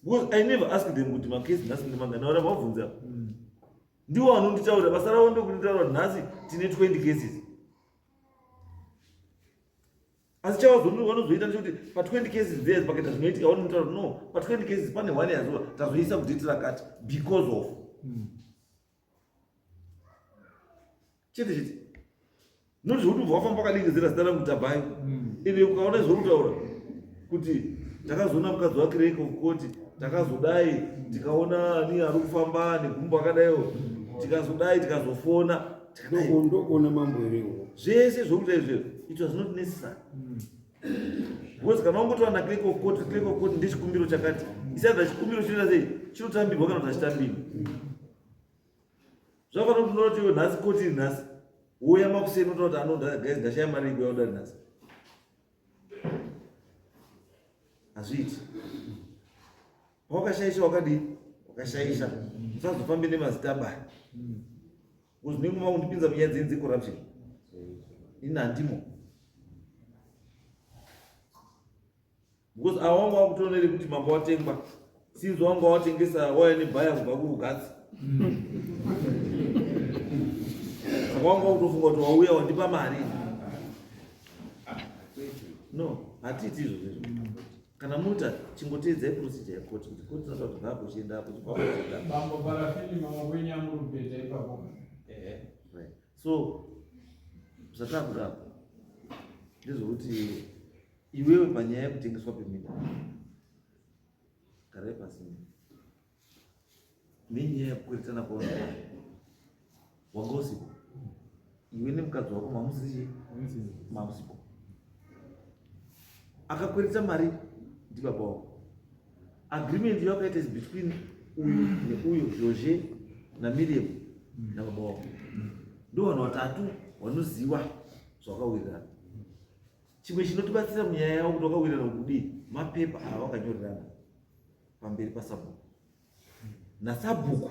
because I never asked them kuti makesi nhasi ndemangana ora vabvunza ndiwo vanonditaura basa ravo ndokunditaura nhasi tine 20 cases Asi chavanozoita ndechekuti pa 20 cases there pakaita zvinoitika vanotaura no pa 20 cases pane 1 yazuva tazoisa kudhiti rakati because of chete noti zvekuti ubva wafamba wakadingizira zita rangu Tabai ende ukaona zvokutaura kuti takazoona mukadzi wake reiko kukoti takazodai tikaona ni ari kufamba negumbo akadaiwo tikazodai tikazofona ndokona mambo iriwo zvese zvokuita izvezvo it was not necessary because kana wangotora nakleko koti ndechikumbiro chakati isadza chikumbiro chinoita sei chinotambirwa kana kuti hachitambirwi zvakafanira kuti unoti nhasi koti iri nhasi woya makuseni unotaura kuti anogaizi ndashaya mari ikuya udari nhasi hazviiti pawakashaisha wakadii wakashaisha usazofambe nemazita bani because nekuma kundipinza munyaya dzecorruption ini handimo because awanga wakutonere kuti mambo watengwa sinzi wanga watengesa waya nebhaya kubva kurugatsi saka wanga wakutofunga kuti wauya wandipa mari no hatiiti izvozvo kana muta chingoteedzai procedure yekoti kuti koti inoda kuti bhapo chiendapo bambo Parafini mama wenyamurubhedha ipapo so zvatakudaro ndezvokuti iwewe panyaya yekutengeswa peminda garai pasi nenyaya yekukweretana kwaona wanga usipo iwe nemukadzi wako mamusipo akakwereta mari ndibaba wako agreement yakaita is between uyu neuyu George naMiriam nababa wako ndo vanhu vatatu vanoziva zvakawirirana chimwe chinotibatsira munyaya yavo kuti wakawirirana kudii mapepa avakanyorerana pamberi pasabhuku nasabhuku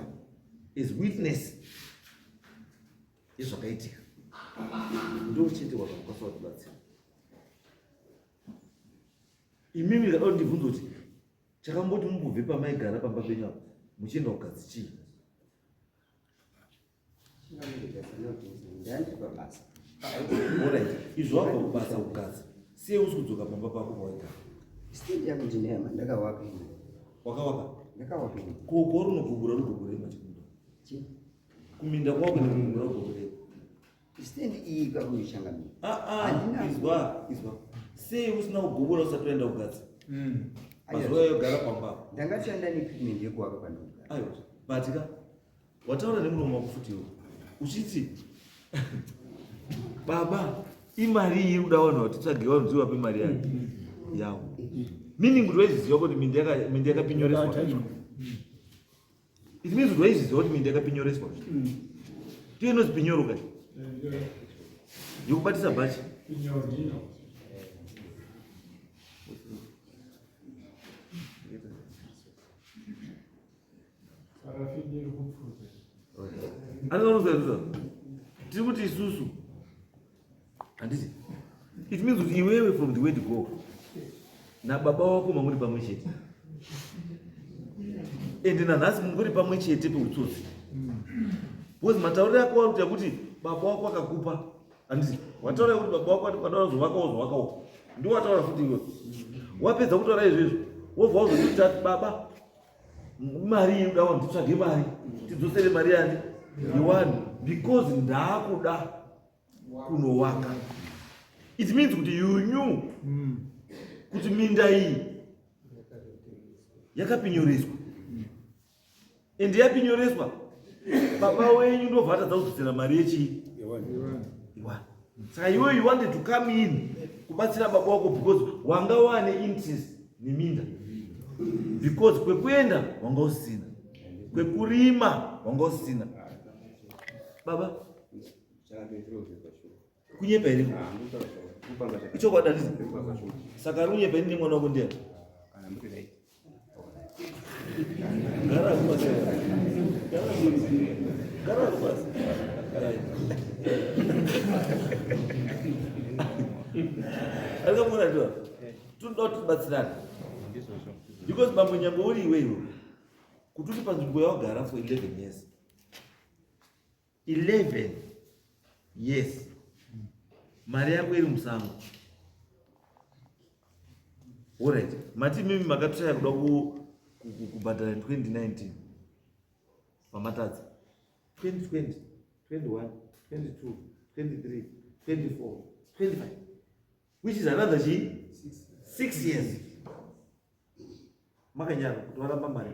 is witness yezvakaitika ndo chete wakakwanisa kutibatsira imimi ndikada kuti ndibvunze kuti chakamboti mumbobve pamaigara pamba penyu apo muchienda kukadzi chii izvo wabva kubasa kukadzi sei usi kudzoka pamba pako pawaigara state yako ndinema ndakawaka wakawaka ndakawaka koko runogogora rugogorema chikundo kuminda kwako nekugogora rugogorema stand iyi kakuichangamira izwa sei usina kugogora usati waenda kukadzi mazuva yogara pamba ndangashanda nepigment yekuwaka pandogara aiwa batika wataura nemuromo wako futiwo uchiti baba imari iyi uda vanhuvatitsvage vanhu vape mari yake yavo meaning kuti waiziziva kuti minda yakapinyoreswa it means kuti waiziziva kuti minda yakapinyoreswa tiyo inozi pinyoro kai yokubatisa bhachi anozonozoa tiri kuti isusu handiti it means kuti iwewe from the word go nababa wako mamuri pamwe chete ende nanhasi mungori pamwe chete peutsotsi because matauriro yako wakuita kuti baba wako akakupa handiti wataura kuti baba wako wadaura zovakawo ndo wataura futi iwe wapedza kutaura izvezvo wobva wazotiti baba mari inoda vanhu titsvage mari tidzosere mari yani iwani because ndakuda kunowaka it means kuti you knew kuti minda iyi yakapinyoreswa ende yapinyoreswa baba wenyu ndobva atadza kuzodzera mari yechii iwani saka iwe you wanted to come in kubatsira baba wako because wanga wane interest neminda because kwekuenda wanga usina kwekurima wanga usina baba kunyepa iri ichokwadi handiti saka ari kunyepa ini nemwana wako ndiani gara kubasa gara kubasa arikamuna ndiwa tinoda kuti tibatsirane because bamwe nyangwe uri iweyo kuti uri panzvimbo yawagara for 11 years 11 years mari yako iri musango Alright. Mati mimi makatraya kuda kubhadhara 2019 pamatadzi 2020 21 22 23 24 25 which is another 6 years makanyara kuti varamba mari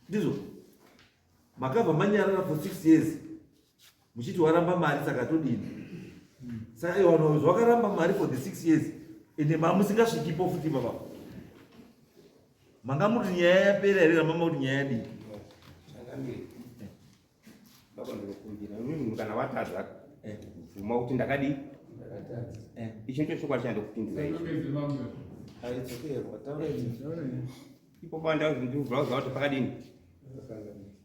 ndizvo makabva manyarara for 6 years muchiti waramba mari saka todini saka iwanhu zvakaramba mari for the 6 years ende mamusingasvikipo futi baba manga muri nyaya yapera here kana mama kuti nyaya yadii baba ndinokumbira munhu kana watadza bvuma kuti ndakadii ichi ndicho chokwadi chandokupindura ipo pandazindibvauza kuti pakadini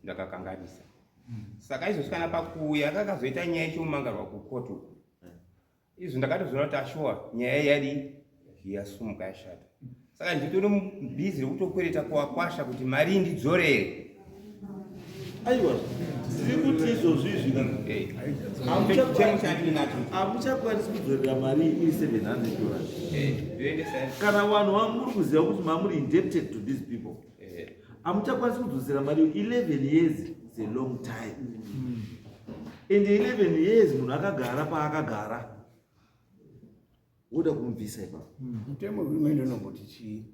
ndakakanganisa saka izosvikana pakuuya kakazoita nyaya yechiumangarwa kukotu izvo ndakatozoona kuti ashuwa nyaya yadi yasumuka yashata saka nditone bhizi rekutokwereta kuwakwasha kuti mari ndidzorere aiwa tiri kuti izvozvizvi hamuchakwanisi kudzorera mari iri $700 kana vanhu vamuri kuziva kuti mamuri indebted to these people hamuchakwanisi kudzosera mari 11 years is a long time and 11 years munhu akagara paakagara woda kumubvisa ipapo mutemo hurumende unongoti chii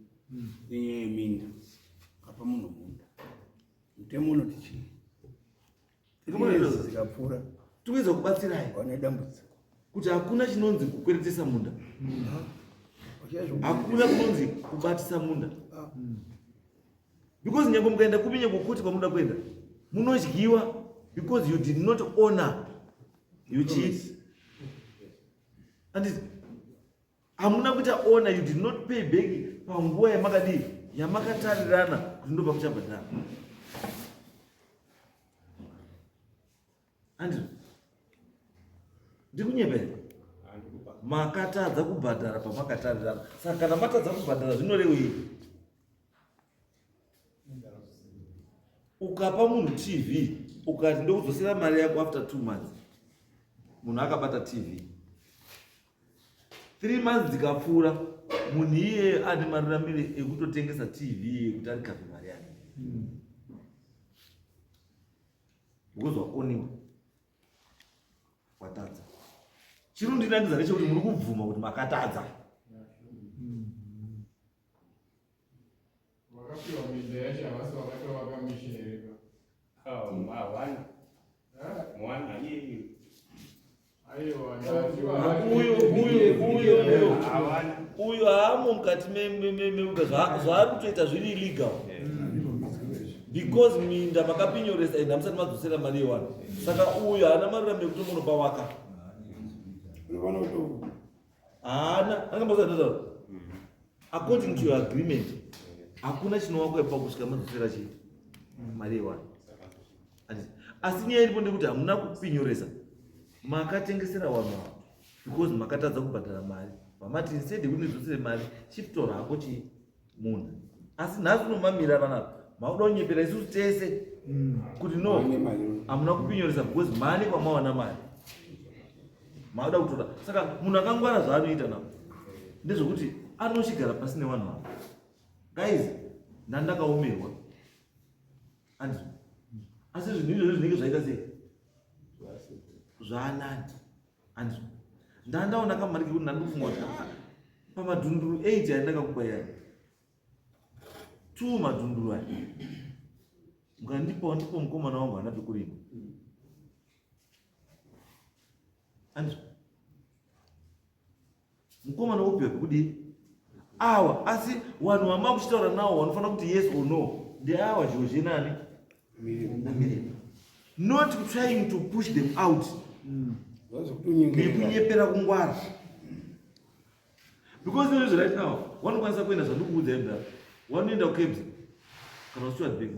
nenyaya yeminda apa munhu munda mutemo unoti chii zikapfuura tikuweza kubatsirai wane dambudziko kuti hakuna chinonzi kukweretesa munda hakuna kunonzi kubatisa munda because nyange mukaenda kupi nyekukuti kwamunoda kuenda munodyiwa because you did not honor you cheat and hamuna kuita honor you did not pay back panguva yamakadii yamakatarirana kuti ndo pakuchabhadhara andi ndikunyepera makatadza kubhadhara pamakatarirana saka kana matadza kubhadhara zvinorevei ukapa munhu TV ukati ndokudzosera mari yako after 2 months munhu akabata TV 3 months dzikapfuura munhu iye ane mararamire ekutotengesa TV yekuti arikabve mari yake ukozwa oniwa watadza chirundinangidza nechekuti muri kubvuma kuti makatadza wakapiwa minda yacho havasi wakatovaka mishineri mwana iye uyu haamo mukati meuga zvaari kutoita zviri illegal because minda makapinyoresa ende hamusati madzosera mari yewanhu saka uyu haana marurami ekuti munopawaka haana angambosataura according to your agreement hakuna chinowakwa ipa kusvika madzosera chii mari yewanhu asi nyaya iripo ndekuti hamuna kupinyoresa makatengesera vanhu avo because makatadza kubhadhara mari vamati instead yekuti ndidzosere mari chipitora hako chii munhu asi nhasi unomamira vanavo makuda kunyepera isusu tese kuti no hamuna kupinyoresa because mani kwamawana mari makuda kutora saka munhu akangwara zvaanoita navo ndezvekuti anochigara pasi nevanhu avo guys ndandakaomerwa andi asi zvinhu izvozvo zvinenge zvaita sei zvaanani andi ndandaona kamari kekuti ndandofunga kuti pamadhunduru 8 andakakupa yani 2 madhunduru aya mukandipawo ndipo mukomana wangu hana pekurima andi mukomana wopiwa pekudii awa asi vanhu vamakuchitaura navo vanofanira kuti yes or no ndeawa zhizho nani not trying to push them out nekunyepera kungwara because there is right now vanokwanisa kuenda zvandikuudza emda vanoenda kukebs kana stuart bank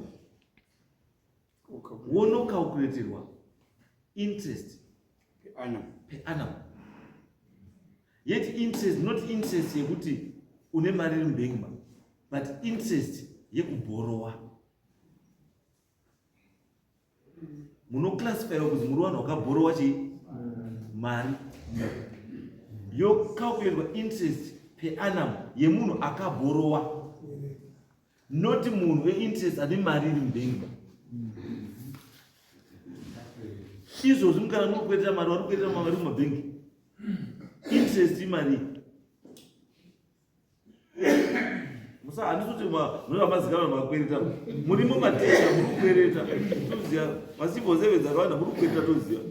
wonocalculatirwa interest per annum yet interest not interest yekuti une mari iri mubank but interest yekubhorowa munoclassifyiwa kuti muri vanhu vakabhorowa chii mari yokalkuletwa interest per annum yemunhu akabhorowa, noti munhu weinterest ane mari iri mubhengi. Izvozvi mukana muri kuedera mari vari kuedera mari mumabhengi, interest imari. Musa handisoti munovamazikana makwereta muri mumatesha muri kukwereta toziva masimbol 7 dzakawanda muri kukwereta toziva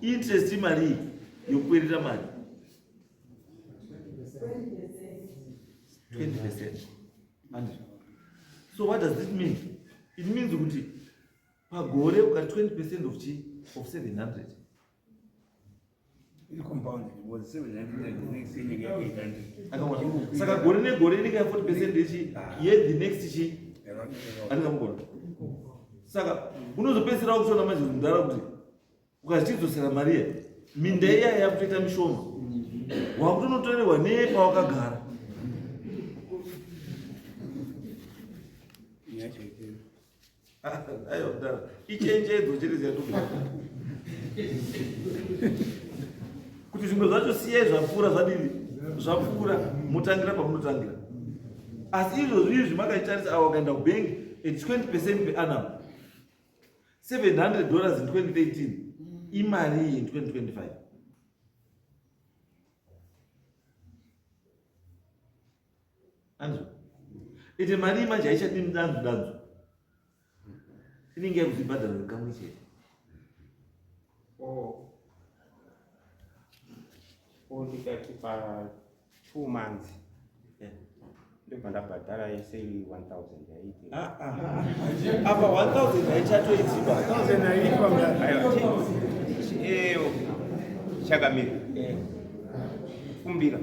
interest imari yokukwereta mari 20%. And so what does this mean? It means kuti pagore ukati 20% of 700 compound was 700 and the next thing you get 800. Saka gore negore inenge ya 40% ichi ye the next ichi angamugona. Saka unozopedzera kushona manje ndara kuti ukachidzosera Maria minda iya yakuita mishoma wakutonotorerwa nepa wakagara. Ayo ndara ichenjedzo chiriziya kuti zvimwe zvacho siyai zvapfuura zvadini zvapfuura mutangira pamunotangira. Asi izvozvi makatarisa avo wakaenda kubhengi at 20% per annum $700 in 2018 imari in 2025. Anzwa ite mari manje haichadini danzo inenge yakuzvibhadhara kamwe chete. Ndikati pa 2 months ndobva ndabhadhara yese 1000 yaiti. Apa 1000 haichatoitiba chakamira kumbira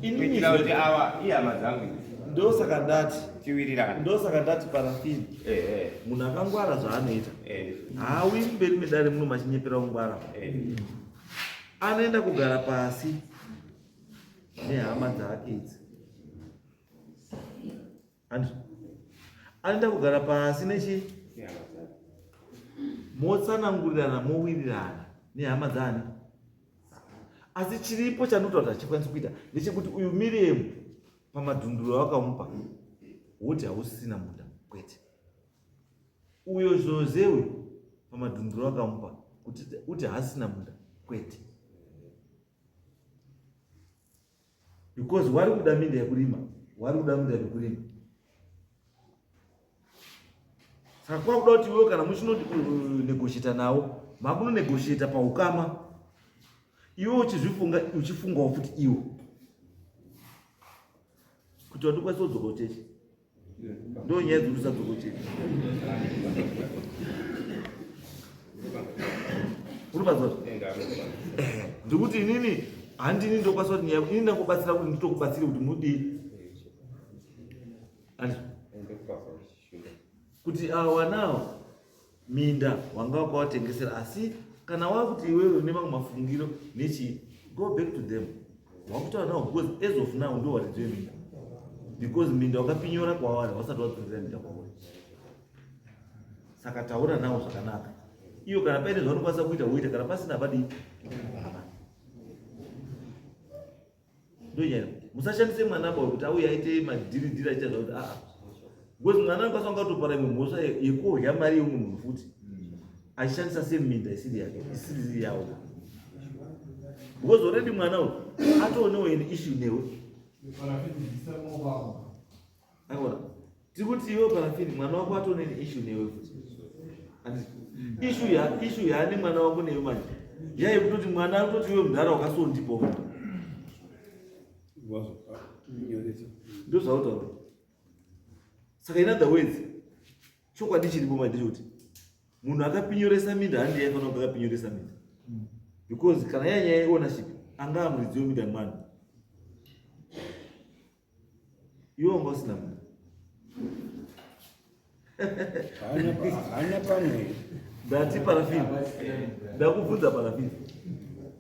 inini kuti awa ihama dzangu ndosaka ndati tiwirirana, ndosaka ndati parafini munhu akangwara zvaanoita haawi mberi medare muno machinyepera kungwara, anoenda kugara pasi nehama dzake idzi, anoenda kugara pasi nechi motsanangurirana mowirirana nehama dzani. Asi chiripo chanotaura chikwanisa kuita ndechekuti uyu Miriam pamadhunduro wakamupa woti hausisina munda kwete, uyo Josewe pamadhunduro wakamupa kuti haasina munda kwete, because wari kuda minda yekurima, wari kuda minda yekurima. Saka kwakuda kuti iwe kana muchinonegoshieta nawo makunonegoshieta paukama, iwe uchifungawo kuti iwe kuti watikwanisa kudzoka uchechi ndo nyaya dzekuisa dzoka uchechi uripazva ndikuti inini handini ndokwanisa kuti nyaya inini ndangobatsira kuti nditokubatsire kuti mudii kuti awa nawo minda wanga wakawatengesera. Asi kana wakuti iwewe une mamwe mafungiro nechi go back to them wakutaura nawo, because as of now ndo watidziwe minda, because minda wakapinyora kwavari wasati wadzorera minda kwauri. Saka taura nawo zvakanaka, iyo kana paine zvaunokwanisa kuita uite, kana pasina padii ndonyaya. Musashandise mwana baba kuti auye aite madhiridhiri achiita zvakuti because mwana anokwanisa kungatopara imwe mhosva yekurya mari yeumwe munhu futi achishandisa seminda isiri yake isiri yawo, because already mwana uyu atoonewo ine issue newe. Akona tikuti iwe parafini mwana wako atoone ine issue newe futi, issue yaane mwana wako newe manje yaiye kutoti mwana kutoti iwe mudhara wakasondipo ndo zvautaura. Saka in other words chokwadi chiripo manje ndechekuti munhu akapinyoresa minda handi yaifanira kunge akapinyoresa minda, because kana yanya yeownership anga amuridzi weminda mwana iwe wanga usina minda hanya pamwe. Ndati parafini ndakubvunza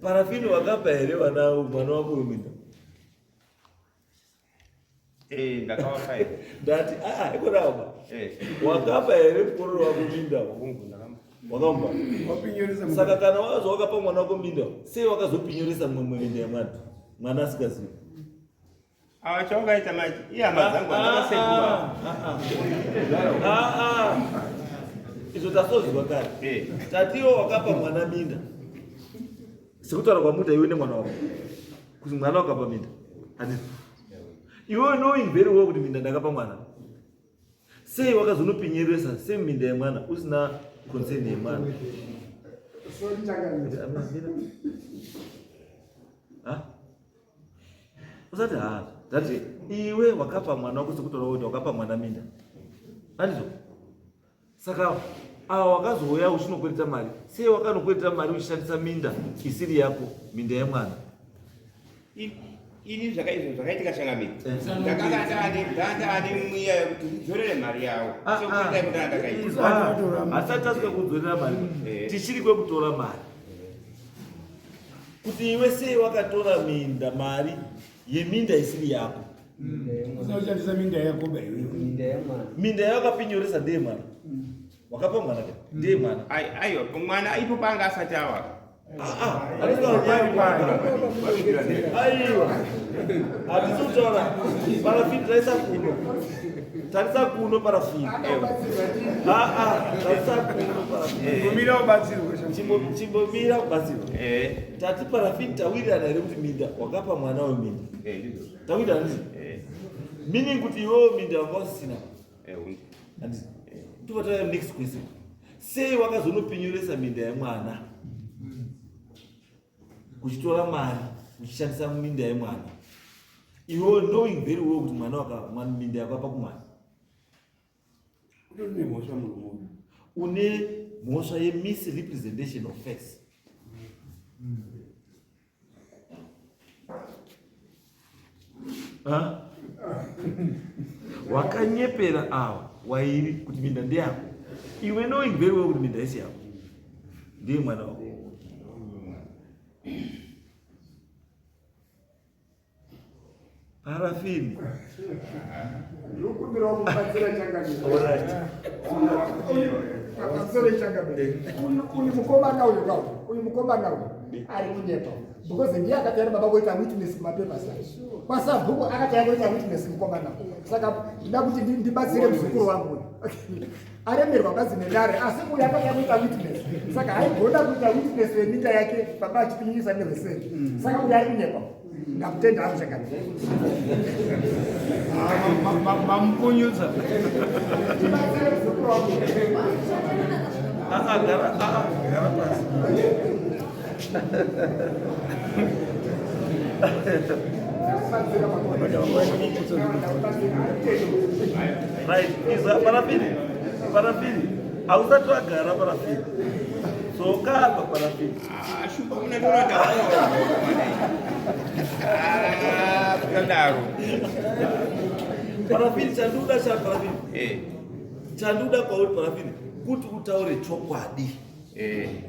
parafini wakapa here mwana wako weminda? Ndakawapa here. Ndati ikoramba wakapa here mukororo wako minda? wakaumba. Wapinyoresa Saka kana wazo wakapa mwana wako minda, sei wakazopinyoresa mumwe minda mwana asikazii. Chawakaita maji. Iya mazangu andakasekwa. Izo tasozwa kare. Tatiwo wakapa mwana minda. Sikutaura kwamuta iwe nemwana wako. Kuti mwana wakapa minda. Handiti. Iwe knowing very well kuti minda ndakapa mwana. Sei wakazonopinyoresa sei minda yemwana usina concern yemwana. Usati Dati iwe wakapa mwana wako sikutora wote wakapa mwana minda. Handito. Saka wakazouya uchinokwedza mari. Sei wakanokwedza mari uchishandisa minda isiri yako, minda yemwana. Ini zvakaitika Changamire. Ndakati mwiya kuti ndidzorere mari yawo. Sokuita kuti ndakaita. Asati tasvika kudzorera mari. Tichiri kwekutora mari. Kuti iwe sei wakatora minda mari yeminda isiri yako. Unoshandisa minda yako baiwe. Minda yako kapinyoresa ndeye mwana. Wakapa mwana ke? Ndeye mwana. Aiyo, mwana ipo panga asati awa. Aiwa. Atisutora parafini taisa kuno. Taisa kuno parafini. Taisa kuno parafini. Kumira ubatsirwe. Chimbomira ubatsirwe. Tati parafini tawira naere kuti minda wakapa mwana we minda. Tawira ndizi. Meaning kuti iwo minda wakasina. Andisi. Tupata next question. Sei wakazonopinyoresa minda yemwana. Kuchitora mari, kuchishandisa minda yemwana. Iwo knowing very well kuti mwana minda yako apa kumwana. Une mhosva ye misrepresentation of facts. Wakanyepera awa wairi kuti minda ndeyako. Iwe knowing very well kuti minda isi yako. Ndiye mwana wako. Parafini. Lukundira kubatsira Changamire. Alright. Akatsore Changamire. Uni mukomana uyu kawo. Uyu mukomana uyu ari kunyepa. Because ndiye akatera baba kuita witness kumapepers. Kwasa bhuku akatera kuita witness mukomana. Saka ndida kuti ndibatsire muzukuru wangu. Aremerwa bazi nenare asi uyu akatera kuita witness. Saka haigona kuita witness weminda yake baba achipinyisa neveseri. Saka uyu ari kunyepa. Ndakutenda hapo Changamire. Mampunyuza. Gara pasi. Right, isa parafini. Ausatra gara parafini. So kapa parafini. Shupa unatora dawa. Kandaro. Parafini chanduda cha parafini. Chanduda kwa uli parafini. Kuti utaure chokwadi.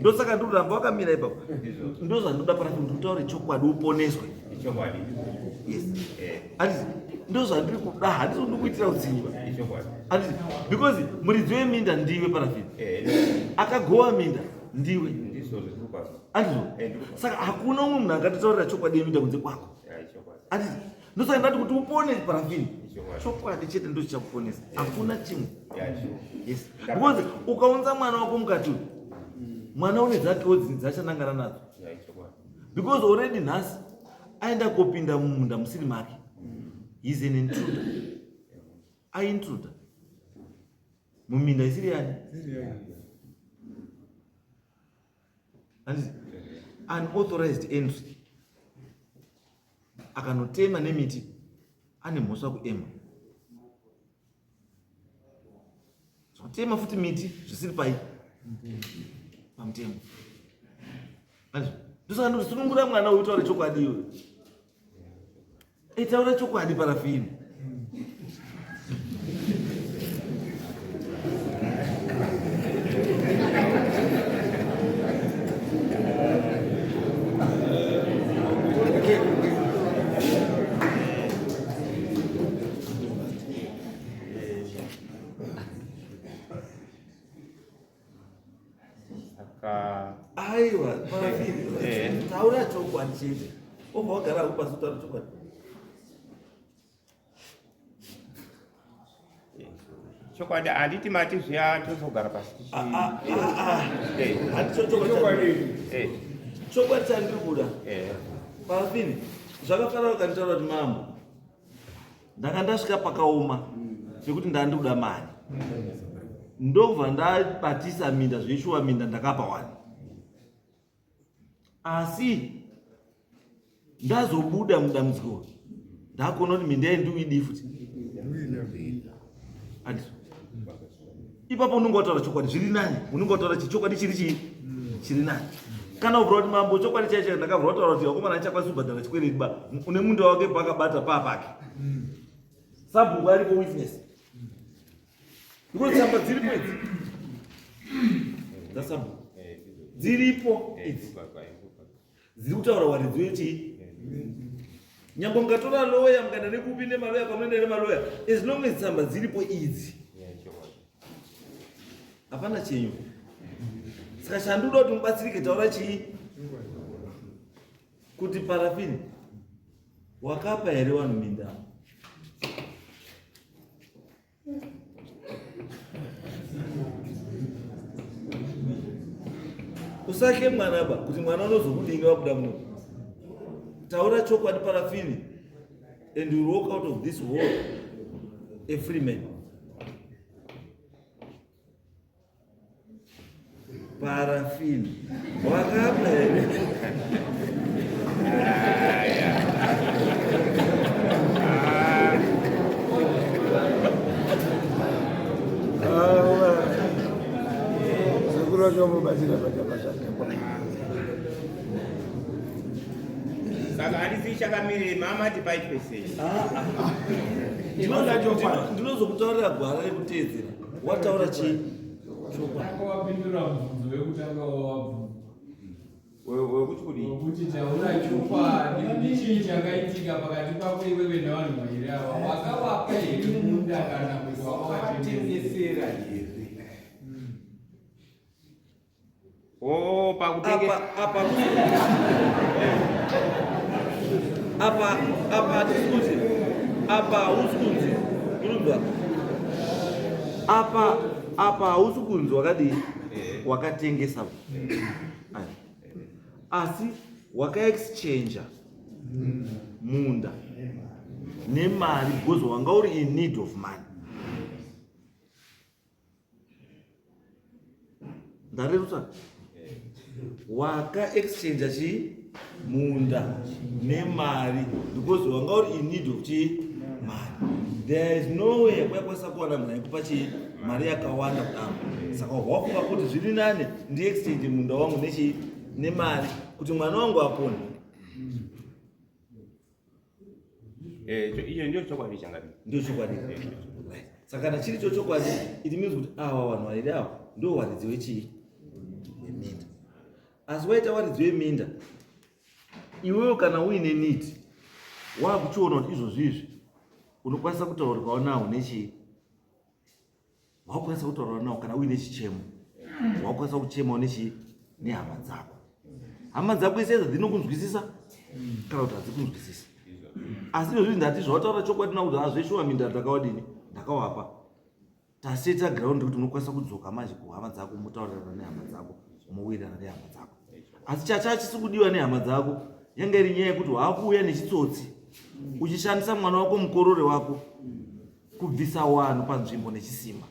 Ndo saka nduramba wakamira ipapo. Ndo zanduda parafini kuti utaure chokwadi uponeswe. Chokwadi. Yes. Ndo zvandiri kuda handisi ndikuitira utsinyiwa. Because muridzi weminda ndiwe parafini. Akagowa minda ndiwe. Andizvo. Saka hakuna umwe munhu angataurira chokwadi yeminda kunze kwako. Andizvo. Ndosaka ndati kuti upone parafini. Chokwadi chete ndo chichakuponesa. Hakuna chimwe. Yes. Because ukaunza mwana wako mukati mwana une dzakewo dzachanangana nadzo. Because already nhasi aenda kopinda mumunda musiri make. He's an intruder. Intruder. Muminda isiri yani? Unauthorized entry. Akanotema nemiti ane mhosva kuema. Tema futi miti zvisiri pai pamutemo. Ndosaka ndosunungura mwana utaure chokwadi iwe. Taura chokwadi parafini. ka aiwa parafini taura chokwadi chete obva wagara upasi utaura chokwadi chokwadi handiti mati zviya tozogara pasi chokwadi chandiri kuda parafini zvakafanira ukanditaura kuti mambo ndanga ndasvika pakaoma pekuti ndandikuda mari ndobva ndabatisa minda zveishuwa minda ndakapa wani asi ndazobuda mudambudziko ndakuona kuti minda yendiuidi futi ipapo unenge wataura chokwadi zviri nani unenge wataura chichokwadi chiri nani kana ubvira kuti mambo chokwadi chaicho ndakabvira kutaura kuti vakomana achakwanisa kubhadhara chikwereti ba une munda wake pakabata paapake sabhuku aripo witness iko tsamba dziripo idzi dzasabhuku dziripo idzi dziri kutaura waridzi wechii nyangwe mukatora loya mukaenda nekupi nemaloya kwamunoenda nemaloya as long as tsamba dziripo idzi hapana chenyu saka chanduda kuti mubatsirike taura chii kuti parafini wakapa here vanhu minda usake mwana ba kuti mwana unozokudinga wabuda muno taura chokwadi parafini and you walk out of this world a free man parafini wakapa here saka handisi chakamire mama tipai pesei ndinozokutaurira gwara rekuteedzera wataura chii wapindura mubvunzo wekutanga wekuti kudi wekuti taura chokwadi kuti chii chakaitika pakati pako iwewe nevanhu vairi ava wakavapa here munda kana kuti wakavatengesera here apa hausi kunzi wakadii wakatengesa asi wakaexchanger munda nemari because wanga uri in need of money ndarerutsa wakaexchanger chii munda nemari because wanga uri in need of chii mari there is no way kwakwanisa kuwana munhu aikupa chii mari yakawanda kudaro saka wafunga kuti zviri nane ndiexchange munda wangu nechii nemari kuti mwana wangu apone iyo ndio chokwadi changadi ndio chokwadi saka kana chiri chokwadi it means kuti awa vanhu vairi ava ndo waridzi wechii weminda asi waita waridzi weminda iwewe kana uine need wakuchiona kuti izvozvi izvi unokwanisa kutaurikawo nawo nechii wakwanisa kutaura nawo kana uine chichemo wakwanisa kuchemawo nechii nehama dzako hama dzako isedza dzinokunzwisisa kana kuti hadzikunzwisisa asi izvozvi ndati zvawataura chokwadi nakuti hazveshuwa minda ndakawadini ndakawapa taseta ground kuti unokwanisa kudzoka manje kuhama dzako mutaurirana nehama dzako muwirirana nehama dzako asi chachisi kudiwa nehama dzako yanga iri nyaya yekuti waakuuya nechitsotsi uchishandisa mwana wako mukorore wako kubvisa wanhu panzvimbo nechisima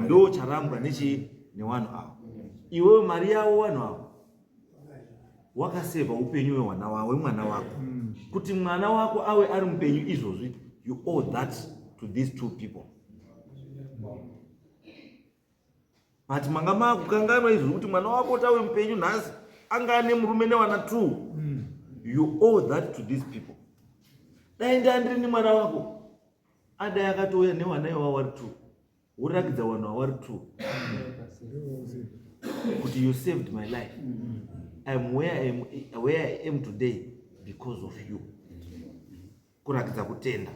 ndo charambwa nechii newanhu avo iwewe mari yavo wanhu avo wakasevha upenyu wemwana wako kuti mwana wako ave ari mupenyu izvozvi you owe that to these two people but manga makukanganwa izvozvi kuti mwana wako tave mupenyu nhasi anga ane murume newana 2 you owe that to these people dai ndandiri ni mwana wako adai akatouya newana iwavo vari 2 urakidza vanhu vavari 2 kuti you saved my life I'm where I am today because of you kurakidza kutenda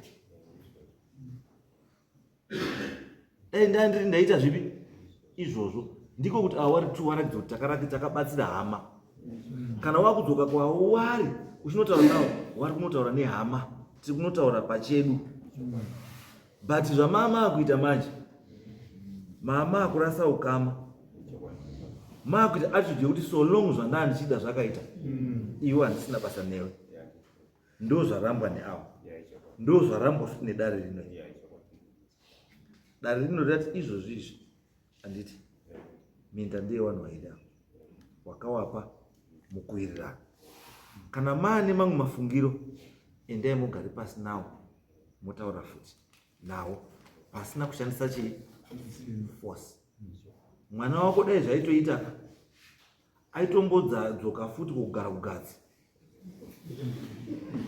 dai ndandiri ndaita zvipi izvozvo ndiko kuti awari 200 kuti takabatsira hama. Kana wakudzoka kwawo wari uchinotaura nawo wari kunotaura nehama, tiri kunotaura pachedu. But zvamama akuita manje, mama akurasa ukama, maakuita attitude yekuti so long zvandanga ndichida zvakaita, iwe handisina basa newe. Ndo zvarambwa neavo, ndo zvarambwa futi nedare rino. Dare rino rirati izvozvizvi handiti minda ndiye vanhu vaida wakawapa mukuwirirana. Kana maane mamwe mafungiro, endai mugare pasi nawo motaura futi nawo pasina kushandisa force. Mwana wako dai zvaitoita aitombodzoka futi kugara kugadzi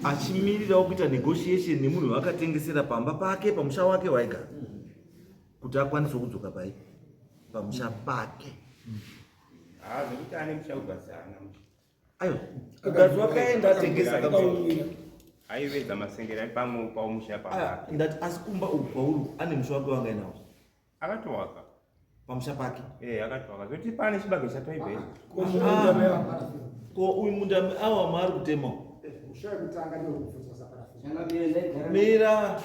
achimirirawo kuita negotiation nemunhu wakatengesera pamba pake pamusha wake waigara kuti akwanise kudzoka pamusha pake. Zvekuti ane musha kugadzana. Aiwa, kugadzi wakaenda atengesa kakauya. Aivedza masengero ari pamusha pake. Ndati asi kumba uku kwauri ane musha wake wanga inawo. Akatowaka. Pamusha pake. Akatowaka. Zvoti pane chibage chatoibva izvo. Ko uyu munda awa maari kutema. Mira.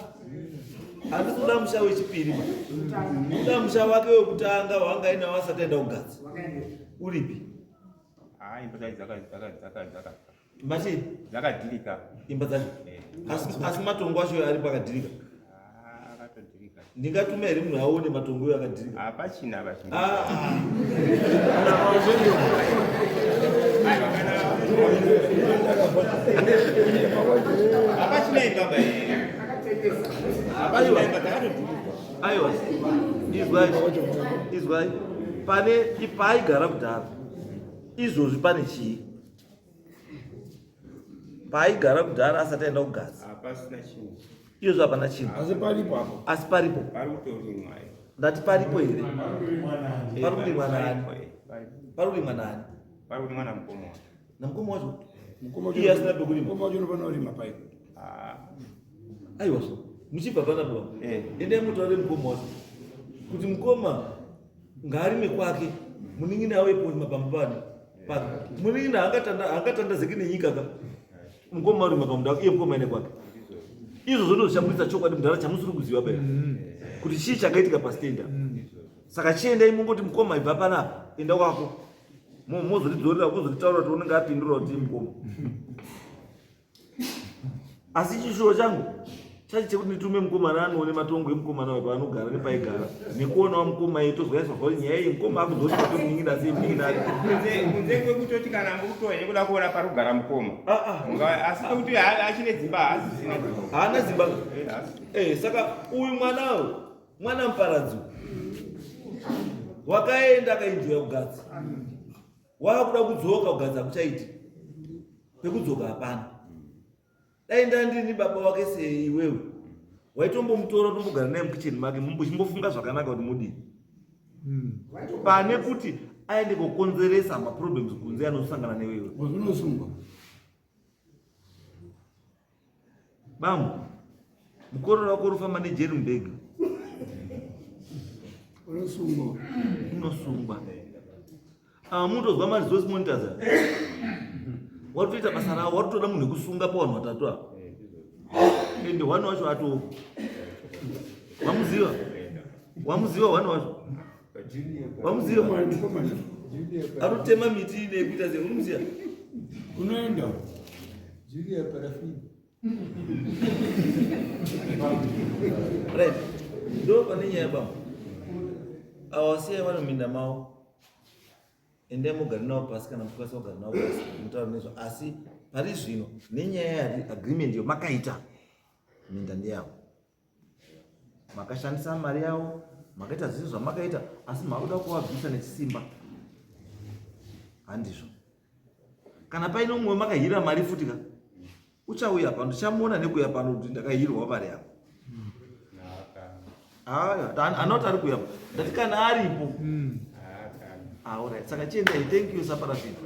Handisi kuda musha wechipiri. Kuda musha wake wekutanga wanga inawo asati aenda kugadzi. Uripi? Imba dzakadhirika. Mati? Dzakadhirika. Imba dzacho? Asi matongo acho ari pakadhirika? Akatodhirika. Ndingatuma here munhu aone matongo ayo akadhirika? Hapachina. Hapachina imbaba aiwa, izwai pane paaigara kudhara izvozvi pane chii? Paaigara kudhara asati aenda kugadzi izvozvi hapana chinhu. Asi paripo. Ndati paripo here? Pari kurimwa naani? Pari kurimwa naani? Pari kurimwa namukoma. Namukoma wacho? Iye asina pekurima. Aiwa, muchibva panapo endai mutaure mukoma wacho kuti mukoma ngaarime kwake, munin'ina awepo mapamba pake. Munin'ina haangatandazeki nenyika ka mukoma arima pamunda wake, iye mukoma ene kwake. Izvozvo ndozvishambudza chokwadi mundara chamusiri kuziva bera kuti chii chakaitika pasitenda. Saka chiendai mungoti mukoma ibva panapa enda kwako, mozoritaurira kuti unenge apindura kuti mukoma. Asi chishuwo changu chachi chekuti nditume mukomana anoone matongo emukomana wapo anogara nepaigara nekuonawo mukoma eitozwaiswa kuti nyaya iyi mukoma akuzoti kutomunin'ina sei munin'ina ari kunze kwekutoti kana mukutonya kuda kuona pari kugara mukoma. Asi kuti achine dzimba haasisina haana dzimba. Saka uyu mwana muparadzi wakaenda akainjoya kugadzi, waakuda kudzoka kugadzi hakuchaiti, pekudzoka hapana. Dai ndandini baba wake sei iwewe waitombomutora tombogara naye mukicheni make muchimbofunga zvakanaka kuti mudini, pane kuti aende kokonzeresa maproblems kunze anosangana newewe. Zvinosungwa bamu mukororo wako urifamba nejeri mbega unosungwa. Mutozwa maresource monitors watoita basa ravo, watotoda munhu wekusunga pavanhu vatatu ava, ende hwani wacho atoo wamuziva hwani wacho, wamuziva arutema miti nekuita sei, unomuziva unoenda right. Ndo pane nyaya bama awasiyai vanominda mavo, endai mugari navo pasi kana mukwanisa kugara navo pasi mutaura nezvo. Asi pari zvino nenyaya yeagreement yomakaita minda ndeyavo, makashandisa mari yavo, makaita zvese zvamakaita, asi makuda kuvabvisa nechisimba, handizvo. Kana paine umwe makahira mari futi ka uchauya pano, ndichamuona nekuuya pano kuti ndakahirwa mari yavo. Anoti ari kuya ndati kana aripo. Alright, saka chiendai. Thank you Saparafina.